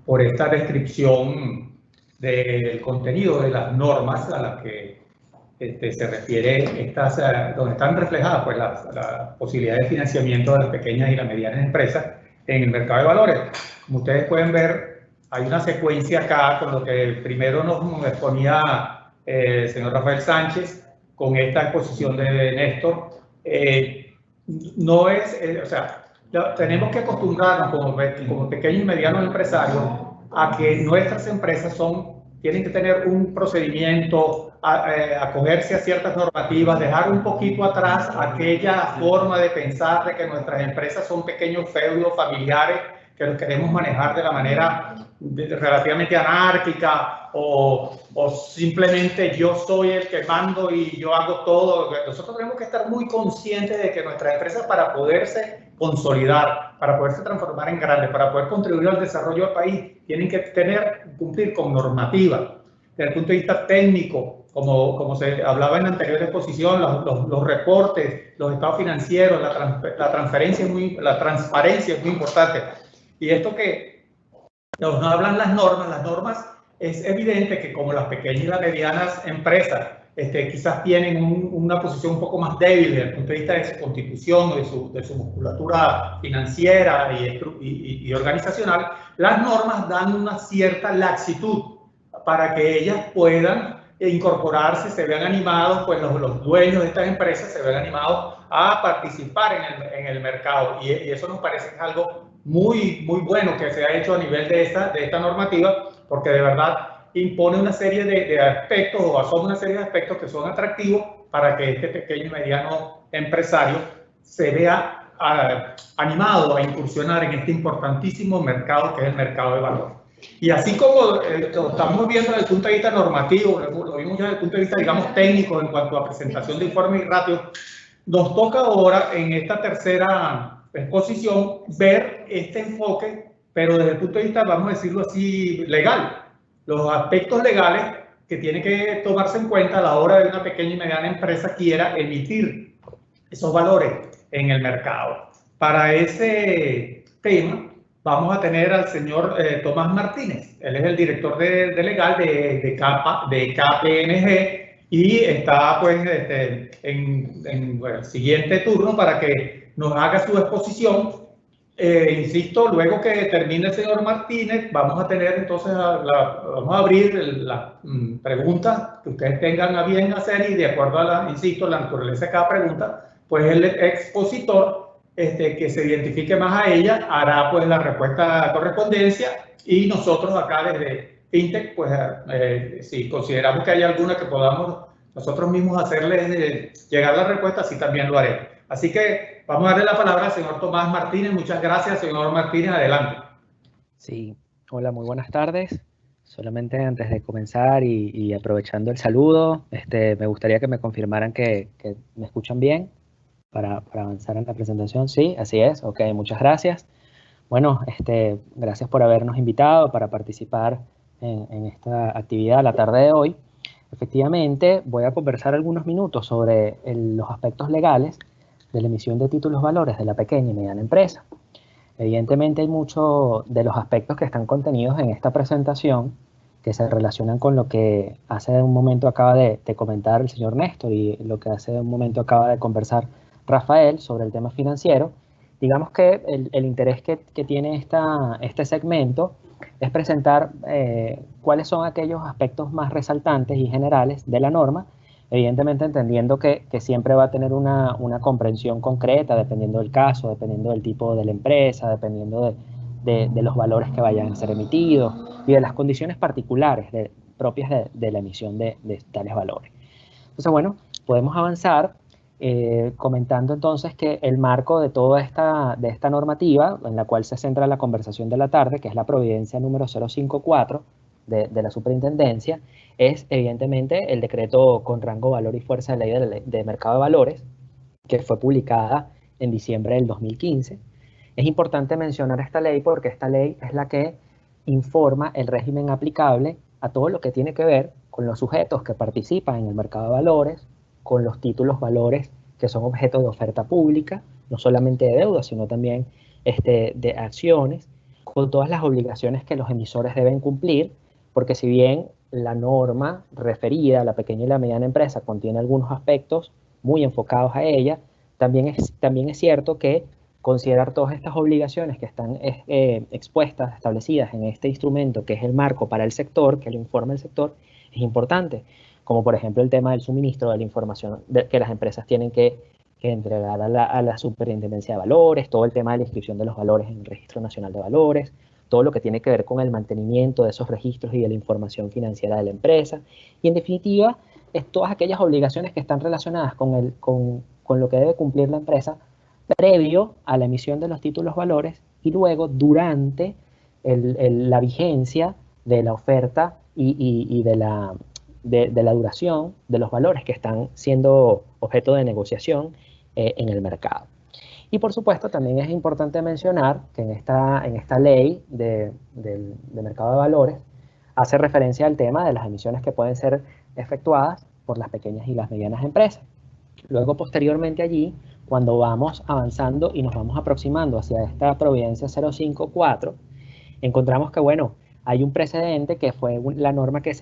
por esta descripción del contenido de las normas a las que se refiere, donde están reflejadas pues, la posibilidad de financiamiento de las pequeñas y las medianas empresas en el mercado de valores. Como ustedes pueden ver, hay una secuencia acá con lo que primero nos exponía el señor Rafael Sánchez, con esta exposición de Néstor. No es, o sea, tenemos que acostumbrarnos como pequeños y medianos empresarios a que nuestras empresas tienen que tener un procedimiento, acogerse a ciertas normativas, dejar un poquito atrás aquella forma de pensar de que nuestras empresas son pequeños feudos familiares que los queremos manejar de la manera relativamente anárquica o simplemente yo soy el que mando y yo hago todo. Nosotros tenemos que estar muy conscientes de que nuestras empresas, para poderse consolidar, para poderse transformar en grandes, para poder contribuir al desarrollo del país, tienen que cumplir con normativa. Desde el punto de vista técnico, como se hablaba en la anterior exposición, los reportes, los estados financieros, la transparencia es muy importante. Y esto que nos hablan las normas es evidente que como las pequeñas y las medianas empresas quizás tienen una posición un poco más débil desde el punto de vista de su constitución, de su musculatura financiera y organizacional, las normas dan una cierta laxitud para que ellas puedan incorporarse, se vean animados, pues los dueños de estas empresas se vean animados a participar en el mercado. Y eso nos parece algo muy bueno que se ha hecho a nivel de esta normativa, porque de verdad impone una serie de aspectos o asoma una serie de aspectos que son atractivos para que este pequeño y mediano empresario se vea animado a incursionar en este importantísimo mercado que es el mercado de valores. Y así como lo estamos viendo desde el punto de vista normativo, lo vimos ya desde el punto de vista, digamos, técnico en cuanto a presentación de informes y ratios, nos toca ahora en esta tercera exposición ver este enfoque, pero desde el punto de vista, vamos a decirlo así, legal. Los aspectos legales que tiene que tomarse en cuenta a la hora de una pequeña y mediana empresa quiera emitir esos valores en el mercado. Para ese tema vamos a tener al señor Tomás Martínez. Él es el director de legal de KPMG y está pues en el siguiente turno para que nos haga su exposición. Insisto, luego que termine el señor Martínez, vamos a tener entonces, vamos a abrir las preguntas que ustedes tengan a bien hacer y de acuerdo a insisto, la naturaleza de cada pregunta, pues el expositor que se identifique más a ella hará pues la respuesta a correspondencia y nosotros acá desde FinTech, pues si consideramos que hay alguna que podamos nosotros mismos hacerles llegar la respuesta, así también lo haremos. Así que vamos a darle la palabra al señor Tomás Martínez. Muchas gracias, señor Martínez. Adelante. Sí, hola, muy buenas tardes. Solamente antes de comenzar y aprovechando el saludo, me gustaría que me confirmaran que me escuchan bien para avanzar en la presentación. Sí, así es. Ok, muchas gracias. Bueno, gracias por habernos invitado para participar en esta actividad la tarde de hoy. Efectivamente, voy a conversar algunos minutos sobre los aspectos legales de la emisión de títulos valores de la pequeña y mediana empresa. Evidentemente hay muchos de los aspectos que están contenidos en esta presentación que se relacionan con lo que hace un momento acaba de comentar el señor Néstor y lo que hace un momento acaba de conversar Rafael sobre el tema financiero. Digamos que el interés que tiene este segmento es presentar cuáles son aquellos aspectos más resaltantes y generales de la norma, evidentemente entendiendo que siempre va a tener una comprensión concreta dependiendo del caso, dependiendo del tipo de la empresa, dependiendo de los valores que vayan a ser emitidos y de las condiciones particulares propias de la emisión de tales valores. Entonces, bueno, podemos avanzar comentando entonces que el marco de toda esta normativa, en la cual se centra la conversación de la tarde, que es la providencia número 054 de la superintendencia, es evidentemente el decreto con rango, valor y fuerza de ley de mercado de valores, que fue publicada en diciembre del 2015. Es importante mencionar esta ley porque esta ley es la que informa el régimen aplicable a todo lo que tiene que ver con los sujetos que participan en el mercado de valores, con los títulos valores que son objeto de oferta pública, no solamente de deuda, sino también de acciones, con todas las obligaciones que los emisores deben cumplir, porque si bien la norma referida a la pequeña y la mediana empresa contiene algunos aspectos muy enfocados a ella, también es cierto que considerar todas estas obligaciones que están expuestas, establecidas en este instrumento, que es el marco para el sector, que lo informa el sector, es importante, como por ejemplo el tema del suministro de la información que las empresas tienen que entregar a la Superintendencia de Valores, todo el tema de la inscripción de los valores en el Registro Nacional de Valores, todo lo que tiene que ver con el mantenimiento de esos registros y de la información financiera de la empresa, y en definitiva, es todas aquellas obligaciones que están relacionadas con lo que debe cumplir la empresa previo a la emisión de los títulos valores y luego durante la vigencia de la oferta y de la duración de los valores que están siendo objeto de negociación en el mercado. Y por supuesto también es importante mencionar que en esta ley de mercado de valores hace referencia al tema de las emisiones que pueden ser efectuadas por las pequeñas y las medianas empresas. Luego posteriormente allí, cuando vamos avanzando y nos vamos aproximando hacia esta providencia 054, encontramos que bueno, hay un precedente que fue la norma que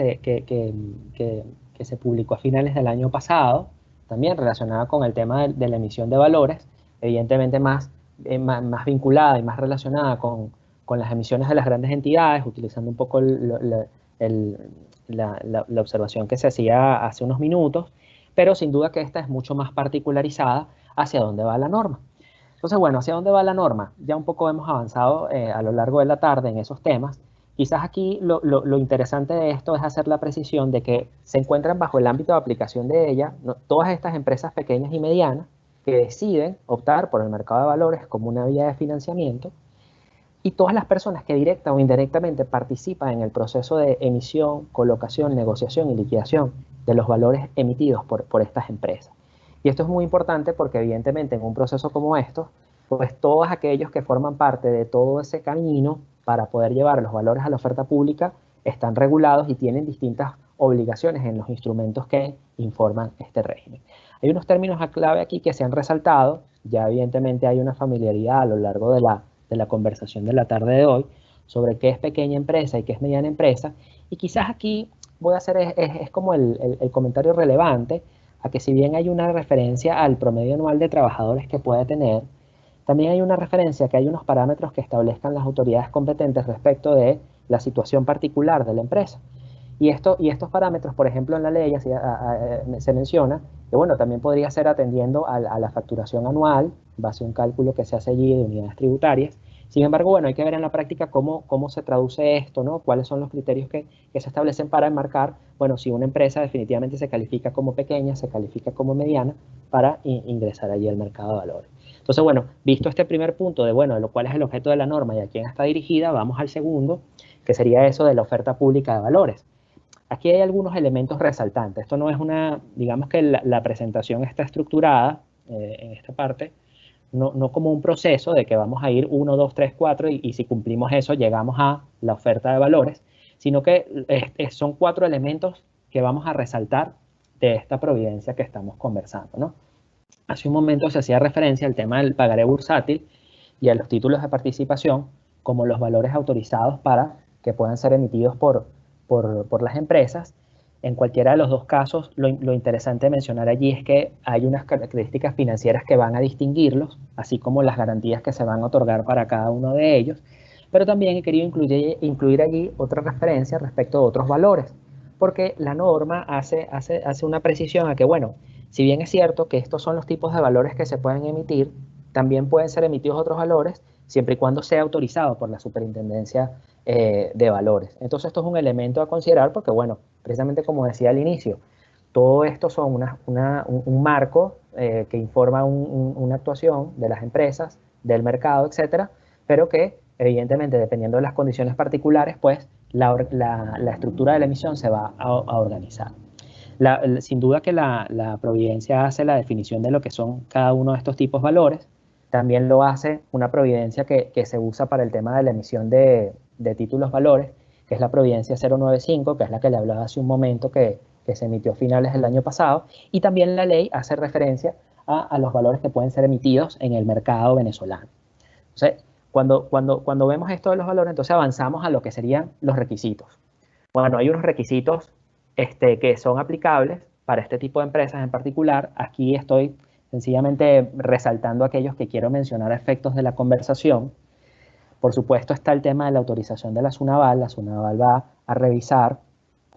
que se publicó a finales del año pasado, también relacionada con el tema de la emisión de valores, evidentemente más vinculada y más relacionada con las emisiones de las grandes entidades, utilizando un poco la observación que se hacía hace unos minutos, pero sin duda que esta es mucho más particularizada hacia dónde va la norma. Entonces, bueno, ¿hacia dónde va la norma? Ya un poco hemos avanzado a lo largo de la tarde en esos temas. Quizás aquí lo interesante de esto es hacer la precisión de que se encuentran bajo el ámbito de aplicación de ella todas estas empresas pequeñas y medianas que deciden optar por el mercado de valores como una vía de financiamiento, y todas las personas que directa o indirectamente participan en el proceso de emisión, colocación, negociación y liquidación de los valores emitidos por estas empresas. Y esto es muy importante porque evidentemente en un proceso como esto, pues todos aquellos que forman parte de todo ese camino para poder llevar los valores a la oferta pública están regulados y tienen distintas obligaciones en los instrumentos que informan este régimen. Hay unos términos a clave aquí que se han resaltado, ya evidentemente hay una familiaridad a lo largo de la conversación de la tarde de hoy sobre qué es pequeña empresa y qué es mediana empresa, y quizás aquí voy a hacer es como el comentario relevante a que si bien hay una referencia al promedio anual de trabajadores que puede tener, también hay una referencia a que hay unos parámetros que establezcan las autoridades competentes respecto de la situación particular de la empresa. Y estos parámetros, por ejemplo, en la ley se menciona que, bueno, también podría ser atendiendo a la facturación anual, base a un cálculo que se hace allí de unidades tributarias. Sin embargo, bueno, hay que ver en la práctica cómo se traduce esto, ¿no? Cuáles son los criterios que se establecen para enmarcar, bueno, si una empresa definitivamente se califica como pequeña, se califica como mediana, para ingresar allí al mercado de valores. Entonces, bueno, visto este primer punto de, bueno, de lo cual es el objeto de la norma y a quién está dirigida, vamos al segundo, que sería eso de la oferta pública de valores. Aquí hay algunos elementos resaltantes. Esto no es digamos que la presentación está estructurada en esta parte, no como un proceso de que vamos a ir 1, 2, 3, 4 y si cumplimos eso llegamos a la oferta de valores, sino que son 4 elementos que vamos a resaltar de esta providencia que estamos conversando, ¿no? Hace un momento se hacía referencia al tema del pagaré bursátil y a los títulos de participación como los valores autorizados para que puedan ser emitidos por las empresas. En cualquiera de los dos casos, lo interesante de mencionar allí es que hay unas características financieras que van a distinguirlos, así como las garantías que se van a otorgar para cada uno de ellos, pero también he querido incluir allí otra referencia respecto a otros valores, porque la norma hace una precisión a que, bueno, si bien es cierto que estos son los tipos de valores que se pueden emitir, también pueden ser emitidos otros valores, siempre y cuando sea autorizado por la Superintendencia de Valores. Entonces esto es un elemento a considerar porque, bueno, precisamente como decía al inicio, todo esto son un marco que informa una actuación de las empresas, del mercado, etcétera, pero que evidentemente dependiendo de las condiciones particulares, pues la estructura de la emisión se va a organizar. Sin duda que la providencia hace la definición de lo que son cada uno de estos tipos de valores. También lo hace una providencia que se usa para el tema de la emisión de títulos valores, que es la providencia 095, que es la que le hablaba hace un momento, que se emitió a finales del año pasado. Y también la ley hace referencia a los valores que pueden ser emitidos en el mercado venezolano. Entonces, cuando vemos esto de los valores, entonces avanzamos a lo que serían los requisitos. Bueno, hay unos requisitos que son aplicables para este tipo de empresas en particular. Aquí estoy sencillamente resaltando aquellos que quiero mencionar a efectos de la conversación. Por supuesto está el tema de la autorización de la SUNAVAL. La SUNAVAL va a revisar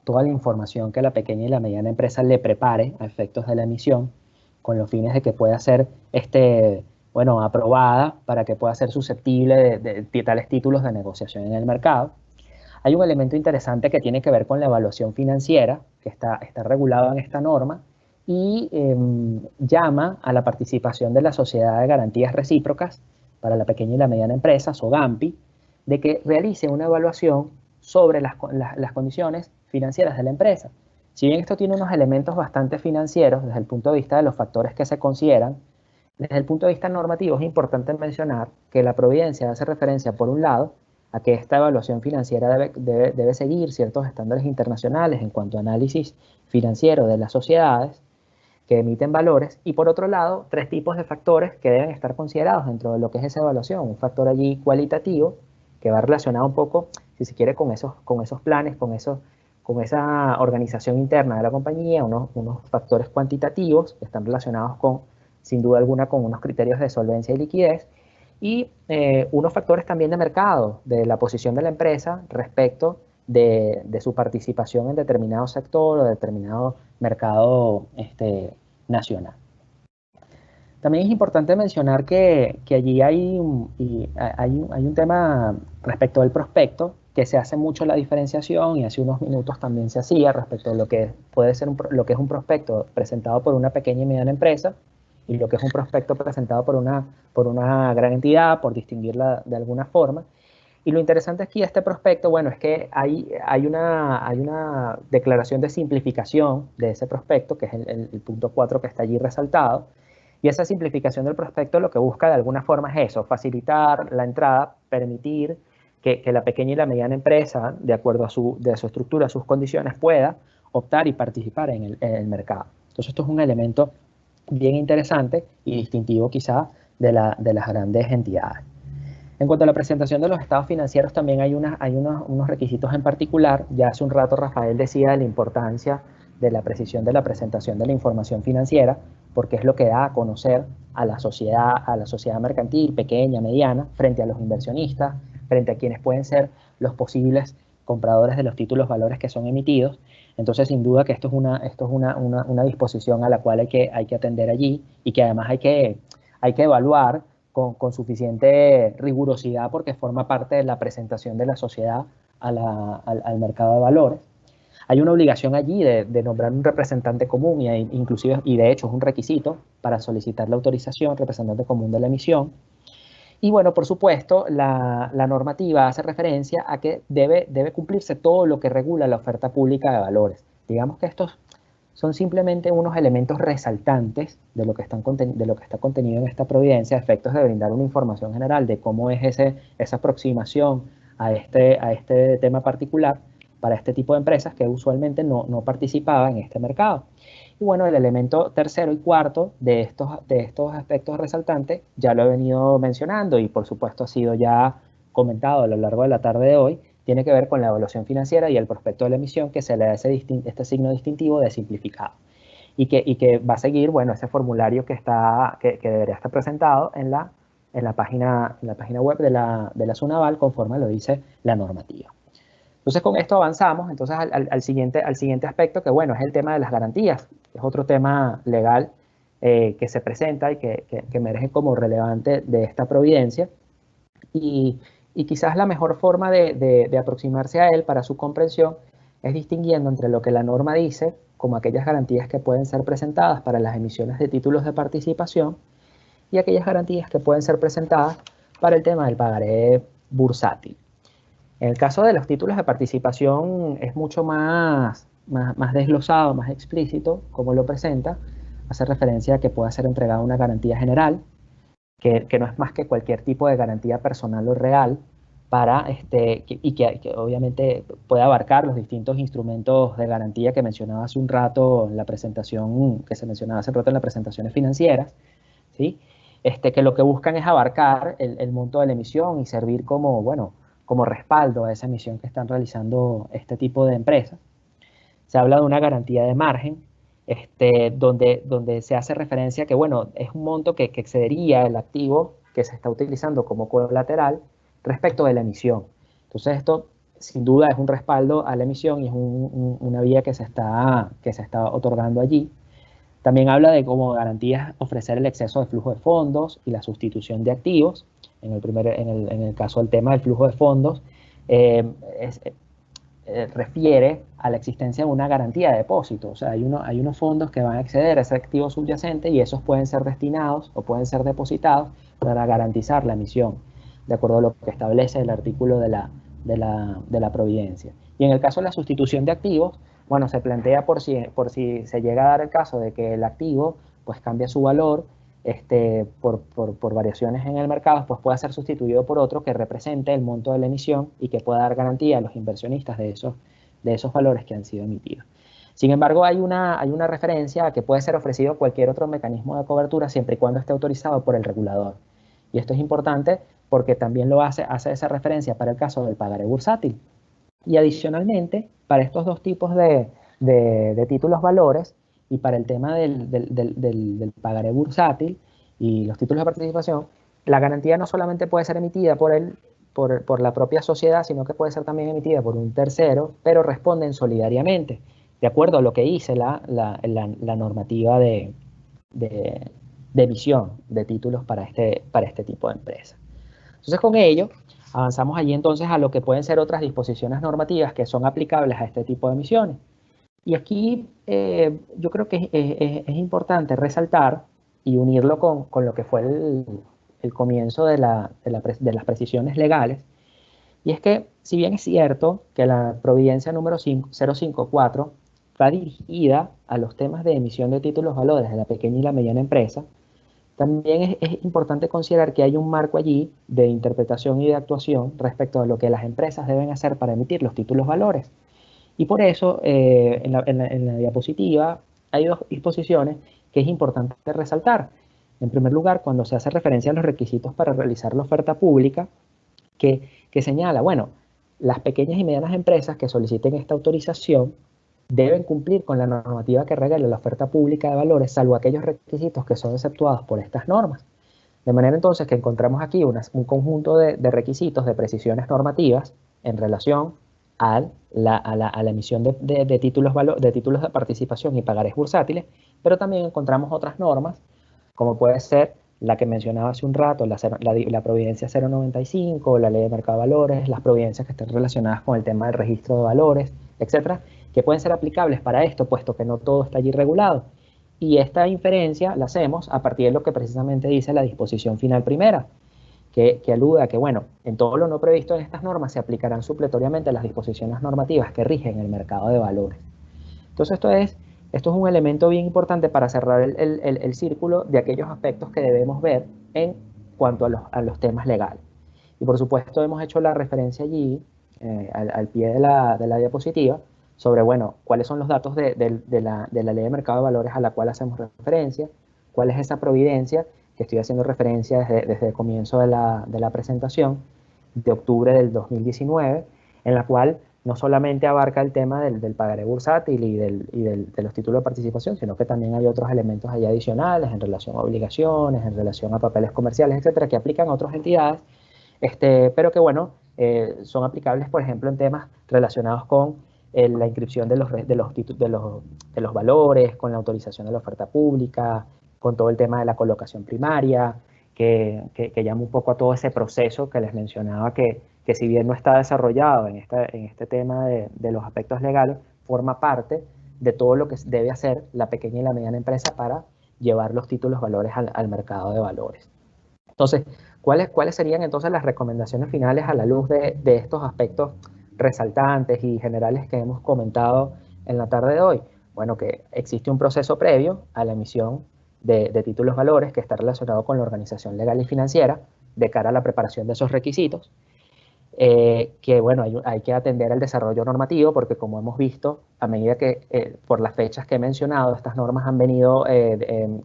toda la información que la pequeña y la mediana empresa le prepare a efectos de la emisión, con los fines de que pueda ser aprobada para que pueda ser susceptible de tales títulos de negociación en el mercado. Hay un elemento interesante que tiene que ver con la evaluación financiera, que está regulado en esta norma, y llama a la participación de la Sociedad de Garantías Recíprocas para la Pequeña y la Mediana Empresa, SOGAMPI, de que realice una evaluación sobre las condiciones financieras de la empresa. Si bien esto tiene unos elementos bastante financieros desde el punto de vista de los factores que se consideran, desde el punto de vista normativo es importante mencionar que la providencia hace referencia, por un lado, a que esta evaluación financiera debe seguir ciertos estándares internacionales en cuanto a análisis financiero de las sociedades que emiten valores, y por otro lado, 3 tipos de factores que deben estar considerados dentro de lo que es esa evaluación. Un factor allí cualitativo, que va relacionado un poco, si se quiere, con esos planes, con con esa organización interna de la compañía, unos factores cuantitativos que están relacionados con, sin duda alguna, con unos criterios de solvencia y liquidez, y unos factores también de mercado, de la posición de la empresa respecto de su participación en determinado sector o determinado mercado nacional. También es importante mencionar que allí hay un tema respecto del prospecto, que se hace mucho la diferenciación, y hace unos minutos también se hacía respecto a lo que puede ser lo que es un prospecto presentado por una pequeña y mediana empresa y lo que es un prospecto presentado por una gran entidad, por distinguirla de alguna forma. Y lo interesante aquí de este prospecto, bueno, es que hay una declaración de simplificación de ese prospecto, que es el punto 4 que está allí resaltado. Y esa simplificación del prospecto lo que busca de alguna forma es eso, facilitar la entrada, permitir que la pequeña y la mediana empresa, de acuerdo a su estructura, a sus condiciones, pueda optar y participar en el mercado. Entonces esto es un elemento bien interesante y distintivo quizá de las grandes entidades. En cuanto a la presentación de los estados financieros, también hay unos requisitos en particular. Ya hace un rato Rafael decía de la importancia de la precisión de la presentación de la información financiera, porque es lo que da a conocer a la sociedad mercantil, pequeña, mediana, frente a los inversionistas, frente a quienes pueden ser los posibles compradores de los títulos valores que son emitidos. Entonces, sin duda que esto es una disposición a la cual hay que atender allí, y que además hay que evaluar con suficiente rigurosidad, porque forma parte de la presentación de la sociedad al mercado de valores. Hay una obligación allí de nombrar un representante común, y de hecho es un requisito para solicitar la autorización, representante común de la emisión. Y bueno, por supuesto, la normativa hace referencia a que debe cumplirse todo lo que regula la oferta pública de valores. Digamos que estos son simplemente unos elementos resaltantes de lo que está contenido en esta providencia, a efectos de brindar una información general de cómo es esa aproximación a este tema particular para este tipo de empresas que usualmente no participaban en este mercado. Y bueno, el elemento tercero y cuarto de estos aspectos resaltantes ya lo he venido mencionando, y por supuesto ha sido ya comentado a lo largo de la tarde de hoy. Tiene que ver con la evaluación financiera y el prospecto de la emisión, que se le da este signo distintivo de simplificado, y que va a seguir, bueno, ese formulario que debería estar presentado en la página web de la SUNAVAL, conforme lo dice la normativa. Entonces, con esto avanzamos entonces al siguiente aspecto, que bueno, es el tema de las garantías. Es otro tema legal que se presenta y que emerge como relevante de esta providencia, y quizás la mejor forma de aproximarse a él para su comprensión es distinguiendo entre lo que la norma dice como aquellas garantías que pueden ser presentadas para las emisiones de títulos de participación, y aquellas garantías que pueden ser presentadas para el tema del pagaré bursátil. En el caso de los títulos de participación es mucho más desglosado, más explícito como lo presenta. Hace referencia a que pueda ser entregada una garantía general, que no es más que cualquier tipo de garantía personal o real, que obviamente puede abarcar los distintos instrumentos de garantía que mencionaba hace un rato en la presentación, que se mencionaba hace un rato en las presentaciones financieras, ¿sí? Que lo que buscan es abarcar el monto de la emisión y servir como respaldo a esa emisión que están realizando este tipo de empresas. Se habla de una garantía de margen, donde se hace referencia a que, bueno, es un monto que excedería el activo que se está utilizando como colateral respecto de la emisión. Entonces esto sin duda es un respaldo a la emisión, y es una vía que se está otorgando allí. También habla de como garantías ofrecer el exceso de flujo de fondos y la sustitución de activos. En el caso del tema del flujo de fondos, refiere a la existencia de una garantía de depósito. O sea, hay unos fondos que van a exceder a ese activo subyacente, y esos pueden ser destinados o pueden ser depositados para garantizar la emisión, de acuerdo a lo que establece el artículo de la providencia. Y en el caso de la sustitución de activos, bueno, se plantea por si se llega a dar el caso de que el activo pues cambia su valor por variaciones en el mercado, pues pueda ser sustituido por otro que represente el monto de la emisión y que pueda dar garantía a los inversionistas de esos valores que han sido emitidos. Sin embargo, hay una referencia a que puede ser ofrecido cualquier otro mecanismo de cobertura siempre y cuando esté autorizado por el regulador. Y esto es importante porque también hace esa referencia para el caso del pagaré bursátil. Y adicionalmente, para estos dos tipos de títulos valores y para el tema del pagaré bursátil y los títulos de participación, la garantía no solamente puede ser emitida por la propia sociedad, sino que puede ser también emitida por un tercero, pero responden solidariamente, de acuerdo a lo que dice la normativa de emisión de títulos para este tipo de empresas. Entonces, con ello, avanzamos allí entonces a lo que pueden ser otras disposiciones normativas que son aplicables a este tipo de emisiones. Y aquí yo creo que es importante resaltar y unirlo con lo que fue el comienzo de las precisiones legales. Y es que, si bien es cierto que la providencia número 054 va dirigida a los temas de emisión de títulos valores de la pequeña y la mediana empresa, también es importante considerar que hay un marco allí de interpretación y de actuación respecto a lo que las empresas deben hacer para emitir los títulos valores. Y por eso, en la diapositiva, hay dos disposiciones que es importante resaltar. En primer lugar, cuando se hace referencia a los requisitos para realizar la oferta pública, que señala, bueno, las pequeñas y medianas empresas que soliciten esta autorización deben cumplir con la normativa que regula la oferta pública de valores, salvo aquellos requisitos que son exceptuados por estas normas. De manera entonces que encontramos aquí un conjunto de requisitos, de precisiones normativas en relación a la emisión de títulos de participación y pagarés bursátiles, pero también encontramos otras normas, como puede ser la que mencionaba hace un rato, la Providencia 095, la Ley de Mercado de Valores, las providencias que estén relacionadas con el tema del registro de valores, etcétera, que pueden ser aplicables para esto, puesto que no todo está allí regulado. Y esta inferencia la hacemos a partir de lo que precisamente dice la disposición final primera, que alude a que, bueno, en todo lo no previsto en estas normas se aplicarán supletoriamente las disposiciones normativas que rigen el mercado de valores. Entonces, esto es un elemento bien importante para cerrar el círculo de aquellos aspectos que debemos ver en cuanto a los temas legales. Y por supuesto hemos hecho la referencia allí, al pie de la diapositiva, sobre, bueno, cuáles son los datos de la Ley de Mercado de Valores a la cual hacemos referencia, cuál es esa providencia, que estoy haciendo referencia desde el comienzo de la presentación, de octubre del 2019, en la cual no solamente abarca el tema del pagaré bursátil y de los títulos de participación, sino que también hay otros elementos ahí adicionales en relación a obligaciones, en relación a papeles comerciales, etcétera, que aplican a otras entidades, pero que, bueno, son aplicables, por ejemplo, en temas relacionados con la inscripción de los valores, con la autorización de la oferta pública, con todo el tema de la colocación primaria, que llama un poco a todo ese proceso que les mencionaba, que si bien no está desarrollado en este tema de los aspectos legales, forma parte de todo lo que debe hacer la pequeña y la mediana empresa para llevar los títulos valores al mercado de valores. Entonces, ¿cuáles serían entonces las recomendaciones finales a la luz de estos aspectos resaltantes y generales que hemos comentado en la tarde de hoy? Bueno, que existe un proceso previo a la emisión de títulos valores que está relacionado con la organización legal y financiera de cara a la preparación de esos requisitos, que, bueno, hay que atender al desarrollo normativo, porque, como hemos visto, a medida que por las fechas que he mencionado, estas normas han venido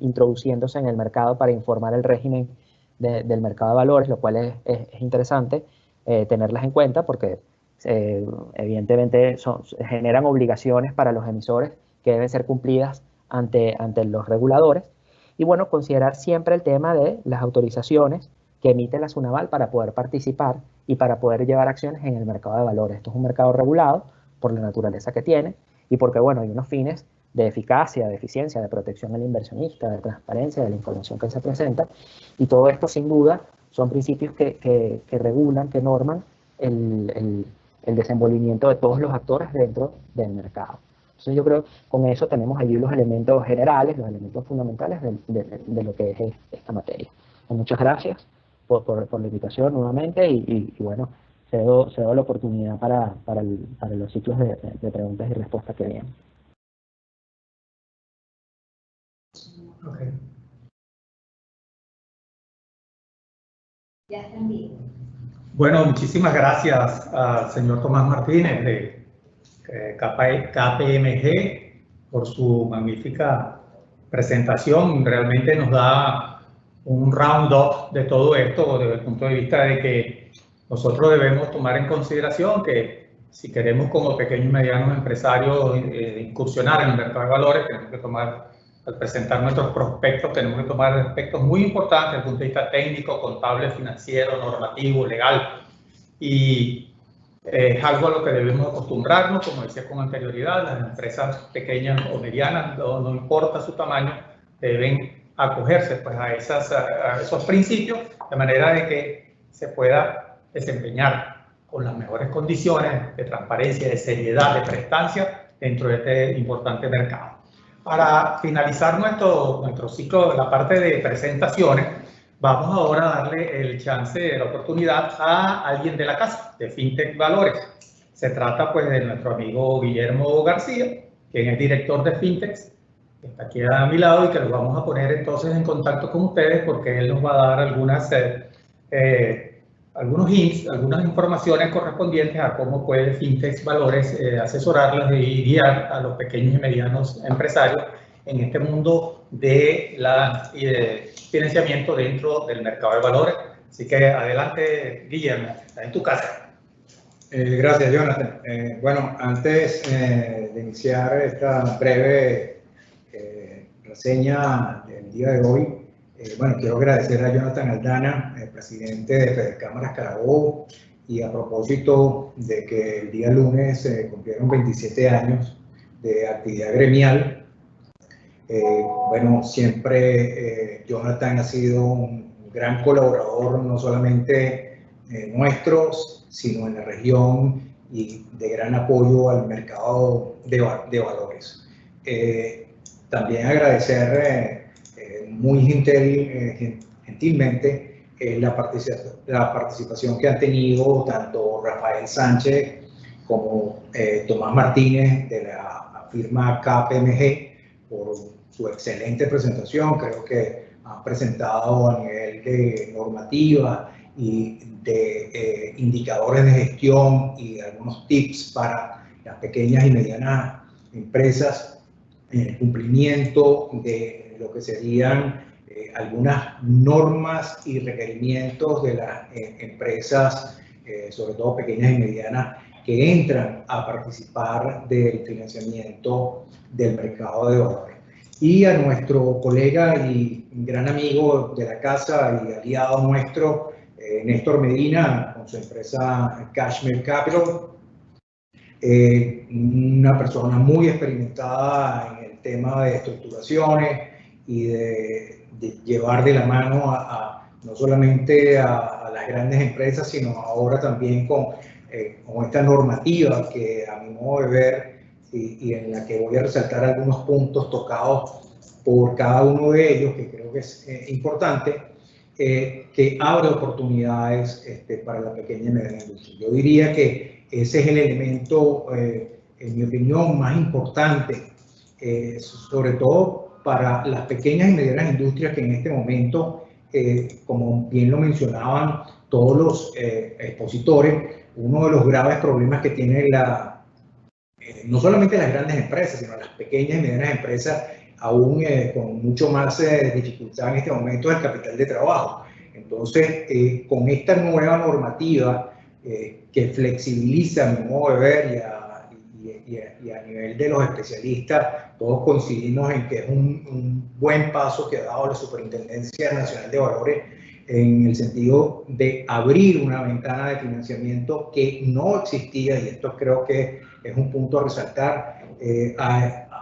introduciéndose en el mercado para informar el régimen del mercado de valores, lo cual es interesante tenerlas en cuenta, porque evidentemente generan obligaciones para los emisores que deben ser cumplidas ante los reguladores. Y, bueno, considerar siempre el tema de las autorizaciones que emite la SUNAVAL para poder participar y para poder llevar acciones en el mercado de valores. Esto es un mercado regulado por la naturaleza que tiene y porque, bueno, hay unos fines de eficacia, de eficiencia, de protección al inversionista, de transparencia, de la información que se presenta, y todo esto, sin duda, son principios que regulan, que norman el desenvolvimiento de todos los actores dentro del mercado. Entonces, yo creo que con eso tenemos allí los elementos generales, los elementos fundamentales de lo que es esta materia. Muchas gracias por la invitación nuevamente y bueno, cedo la oportunidad para los ciclos de preguntas y respuestas que vienen. Okay. Ya está en vivo. Bueno, muchísimas gracias al señor Tomás Martínez de KPMG por su magnífica presentación. Realmente nos da un round-up de todo esto desde el punto de vista de que nosotros debemos tomar en consideración que si queremos como pequeños y medianos empresarios incursionar en el mercado de valores, tenemos que tomar, al presentar nuestros prospectos, tenemos que tomar aspectos muy importantes desde el punto de vista técnico, contable, financiero, normativo, legal. Y es algo a lo que debemos acostumbrarnos, como decía con anterioridad, las empresas pequeñas o medianas, no importa su tamaño, deben acogerse pues, a esos principios, de manera de que se pueda desempeñar con las mejores condiciones de transparencia, de seriedad, de prestancia dentro de este importante mercado. Para finalizar nuestro ciclo de la parte de presentaciones, vamos ahora a darle el chance, la oportunidad a alguien de la casa, de FinTech Valores. Se trata pues de nuestro amigo Guillermo García, quien es director de FinTech, que está aquí a mi lado y que los vamos a poner entonces en contacto con ustedes porque él nos va a dar algunos hints, algunas informaciones correspondientes a cómo puede FinTech Valores asesorarlas y guiar a los pequeños y medianos empresarios en este mundo de financiamiento dentro del mercado de valores. Así que adelante, Guillermo, está en tu casa. Gracias, Jonathan. Bueno, antes de iniciar esta breve reseña del día de hoy, bueno, quiero agradecer a Jonathan Aldana, el presidente de Fedecámaras Carabobo, y a propósito de que el día lunes se cumplieron 27 años de actividad gremial. Bueno, siempre Jonathan ha sido un gran colaborador, no solamente nuestro, sino en la región, y de gran apoyo al mercado de valores. También agradecer muy gentilmente la participación que han tenido tanto Rafael Sánchez como Tomás Martínez de la firma KPMG por su excelente presentación. Creo que han presentado a nivel de normativa y de indicadores de gestión y algunos tips para las pequeñas y medianas empresas en el cumplimiento de lo que serían algunas normas y requerimientos de las empresas, sobre todo pequeñas y medianas, que entran a participar del financiamiento del mercado de valores. Y a nuestro colega y gran amigo de la casa y aliado nuestro, Néstor Medina, con su empresa Cashmere Capital, una persona muy experimentada en el tema de estructuraciones y de llevar de la mano no solamente a las grandes empresas, sino ahora también con esta normativa que a mi modo de ver y en la que voy a resaltar algunos puntos tocados por cada uno de ellos, que creo que es importante, que abre oportunidades para la pequeña y mediana industria. Yo diría que ese es el elemento, en mi opinión, más importante, sobre todo para las pequeñas y medianas industrias que en este momento, como bien lo mencionaban todos los expositores, uno de los graves problemas que tiene no solamente las grandes empresas, sino las pequeñas y medianas empresas, aún con mucho más dificultad en este momento, es el capital de trabajo. Entonces, con esta nueva normativa que flexibiliza, a mi modo de ver, y a nivel de los especialistas, todos coincidimos en que es un buen paso que ha dado la Superintendencia Nacional de Valores en el sentido de abrir una ventana de financiamiento que no existía, y esto creo que es un punto a resaltar.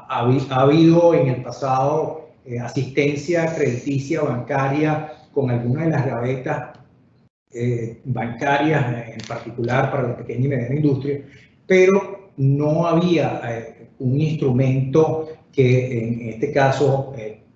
Ha habido en el pasado asistencia crediticia bancaria con algunas de las gavetas bancarias, en particular para la pequeña y mediana industria, pero no había un instrumento que en este caso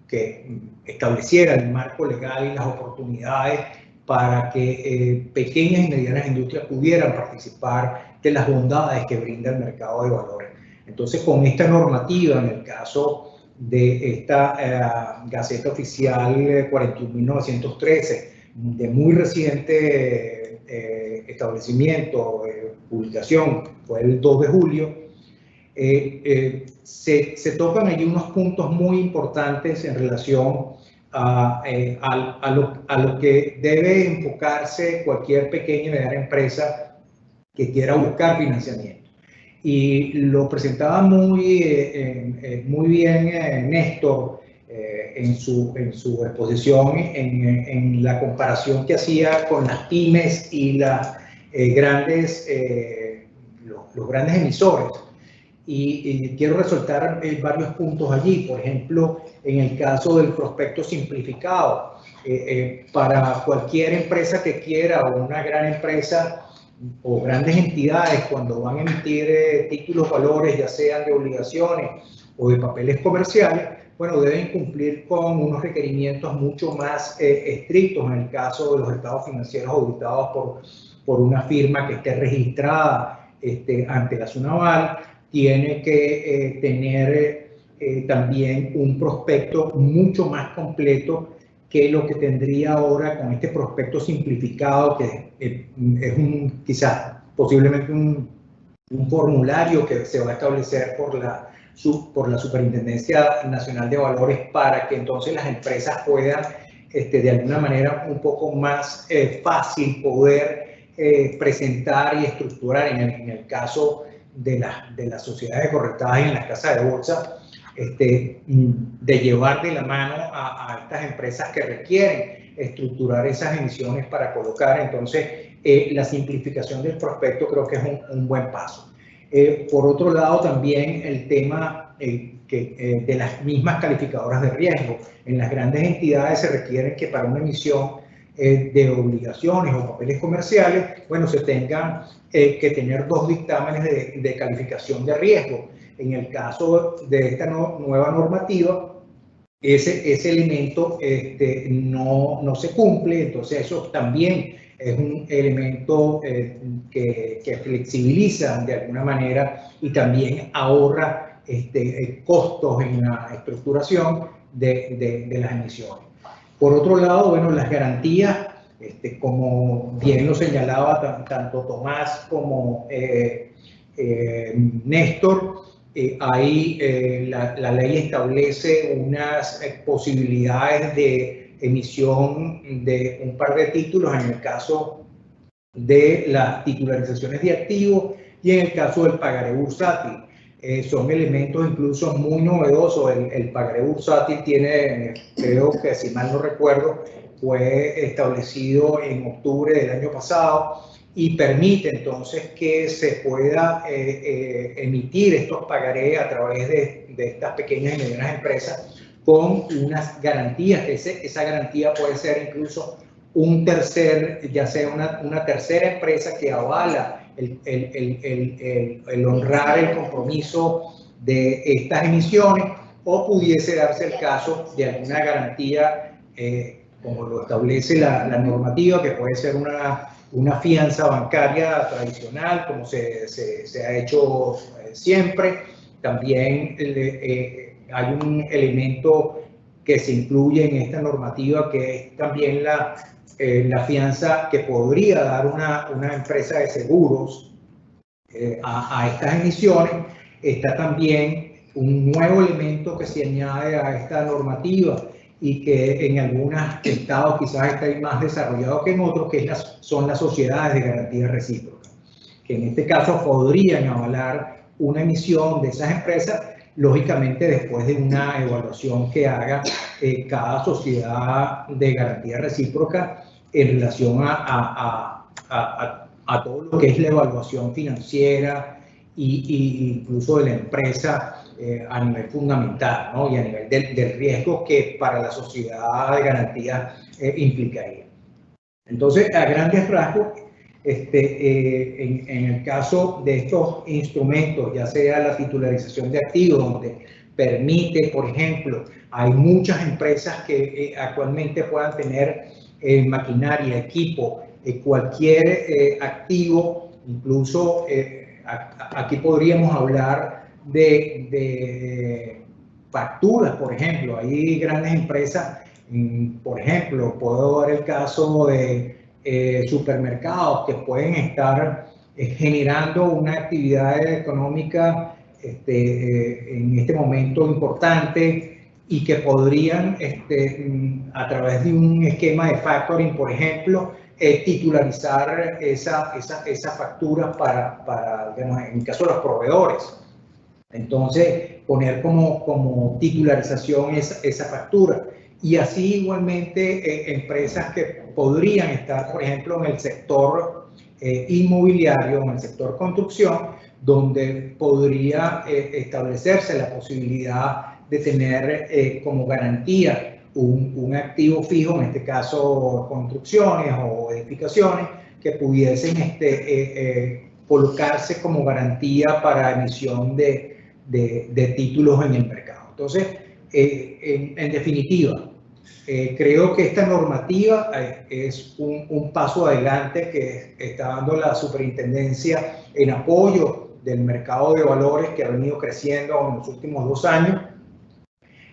que estableciera el marco legal y las oportunidades para que pequeñas y medianas industrias pudieran participar de las bondades que brinda el mercado de valores. Entonces, con esta normativa, en el caso de esta Gaceta Oficial 41.913, de muy reciente establecimiento, publicación, fue el 2 de julio, se tocan allí unos puntos muy importantes en relación a lo que debe enfocarse cualquier pequeña y mediana empresa que quiera buscar financiamiento. y lo presentaba muy bien Néstor en su exposición en la comparación que hacía con las pymes y los grandes emisores. Y quiero resaltar varios puntos allí. Por ejemplo, en el caso del prospecto simplificado, para cualquier empresa que quiera, o una gran empresa o grandes entidades, cuando van a emitir títulos valores, ya sean de obligaciones o de papeles comerciales, bueno, deben cumplir con unos requerimientos mucho más estrictos en el caso de los estados financieros auditados por una firma que esté registrada ante la SUNAVAL. Tiene que tener también un prospecto mucho más completo que lo que tendría ahora con este prospecto simplificado, que es quizás posiblemente un formulario que se va a establecer por la Superintendencia Nacional de Valores, para que entonces las empresas puedan de alguna manera un poco más fácil poder presentar y estructurar en el caso de las sociedades corretadas en las casas de bolsa, de llevar de la mano a estas empresas que requieren estructurar esas emisiones para colocar. Entonces, la simplificación del prospecto creo que es un buen paso. Por otro lado, también el tema de las mismas calificadoras de riesgo. En las grandes entidades se requiere que para una emisión de obligaciones o papeles comerciales, bueno, se tengan que tener 2 dictámenes de calificación de riesgo. En el caso de esta nueva normativa, ese elemento no se cumple. Entonces eso también es un elemento que flexibiliza de alguna manera y también ahorra costos en la estructuración de las emisiones. Por otro lado, bueno, las garantías, como bien lo señalaba tanto Tomás como Néstor, ahí la ley establece unas posibilidades de emisión de un par de títulos en el caso de las titularizaciones de activos y en el caso del pagaré bursátil. Son elementos incluso muy novedosos. El pagaré bursátil tiene, creo que si mal no recuerdo, fue establecido en octubre del año pasado y permite entonces que se pueda emitir estos pagarés a través de estas pequeñas y medianas empresas con unas garantías. Esa garantía puede ser incluso ya sea una tercera empresa que avala el honrar el compromiso de estas emisiones, o pudiese darse el caso de alguna garantía, como lo establece la normativa, que puede ser una fianza bancaria tradicional, como se ha hecho siempre. También hay un elemento que se incluye en esta normativa, que es también la fianza que podría dar una empresa de seguros a estas emisiones. Está también un nuevo elemento que se añade a esta normativa y que en algunos estados quizás está más desarrollado que en otros, que son las sociedades de garantía recíproca, que en este caso podrían avalar una emisión de esas empresas, lógicamente después de una evaluación que haga cada sociedad de garantía recíproca en relación a todo lo que es la evaluación financiera y incluso de la empresa a nivel fundamental, ¿no? Y a nivel del riesgo que para la sociedad de garantía implicaría. Entonces, a grandes rasgos, en el caso de estos instrumentos, ya sea la titularización de activos, donde permite, por ejemplo, hay muchas empresas que actualmente puedan tener maquinaria, equipo, cualquier activo, incluso aquí podríamos hablar de facturas, por ejemplo. Hay grandes empresas, por ejemplo, puedo dar el caso de supermercados que pueden estar generando una actividad económica en este momento importante, y que podrían, a través de un esquema de factoring, por ejemplo, titularizar esa factura para, digamos, en el caso de los proveedores. Entonces, poner como titularización esa factura. Y así igualmente empresas que podrían estar, por ejemplo, en el sector inmobiliario, en el sector construcción, donde podría establecerse la posibilidad de tener como garantía un activo fijo, en este caso construcciones o edificaciones, que pudiesen colocarse como garantía para emisión de títulos en el mercado. Entonces, en definitiva, creo que esta normativa es un paso adelante que está dando la superintendencia en apoyo del mercado de valores que ha venido creciendo en los últimos 2 años.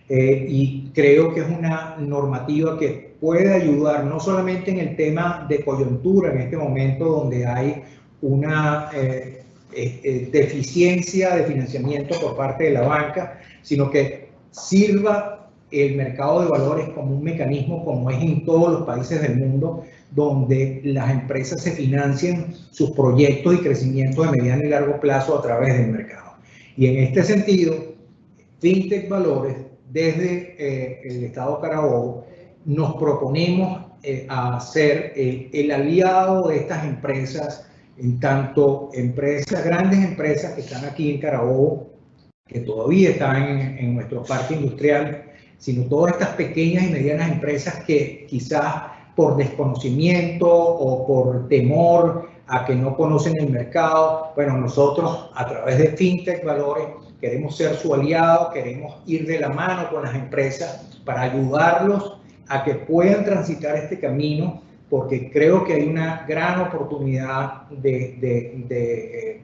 Y creo que es una normativa que puede ayudar no solamente en el tema de coyuntura en este momento donde hay una deficiencia de financiamiento por parte de la banca, sino que sirva el mercado de valores como un mecanismo, como es en todos los países del mundo, donde las empresas se financian sus proyectos y crecimientos de mediano y largo plazo a través del mercado. Y en este sentido, Fintech Valores, desde el Estado Carabobo, nos proponemos a ser el aliado de estas empresas, en tanto grandes empresas que están aquí en Carabobo, que todavía están en nuestro parque industrial, sino todas estas pequeñas y medianas empresas que quizás por desconocimiento o por temor a que no conocen el mercado, bueno, nosotros a través de Fintech Valores queremos ser su aliado, queremos ir de la mano con las empresas para ayudarlos a que puedan transitar este camino, porque creo que hay una gran oportunidad de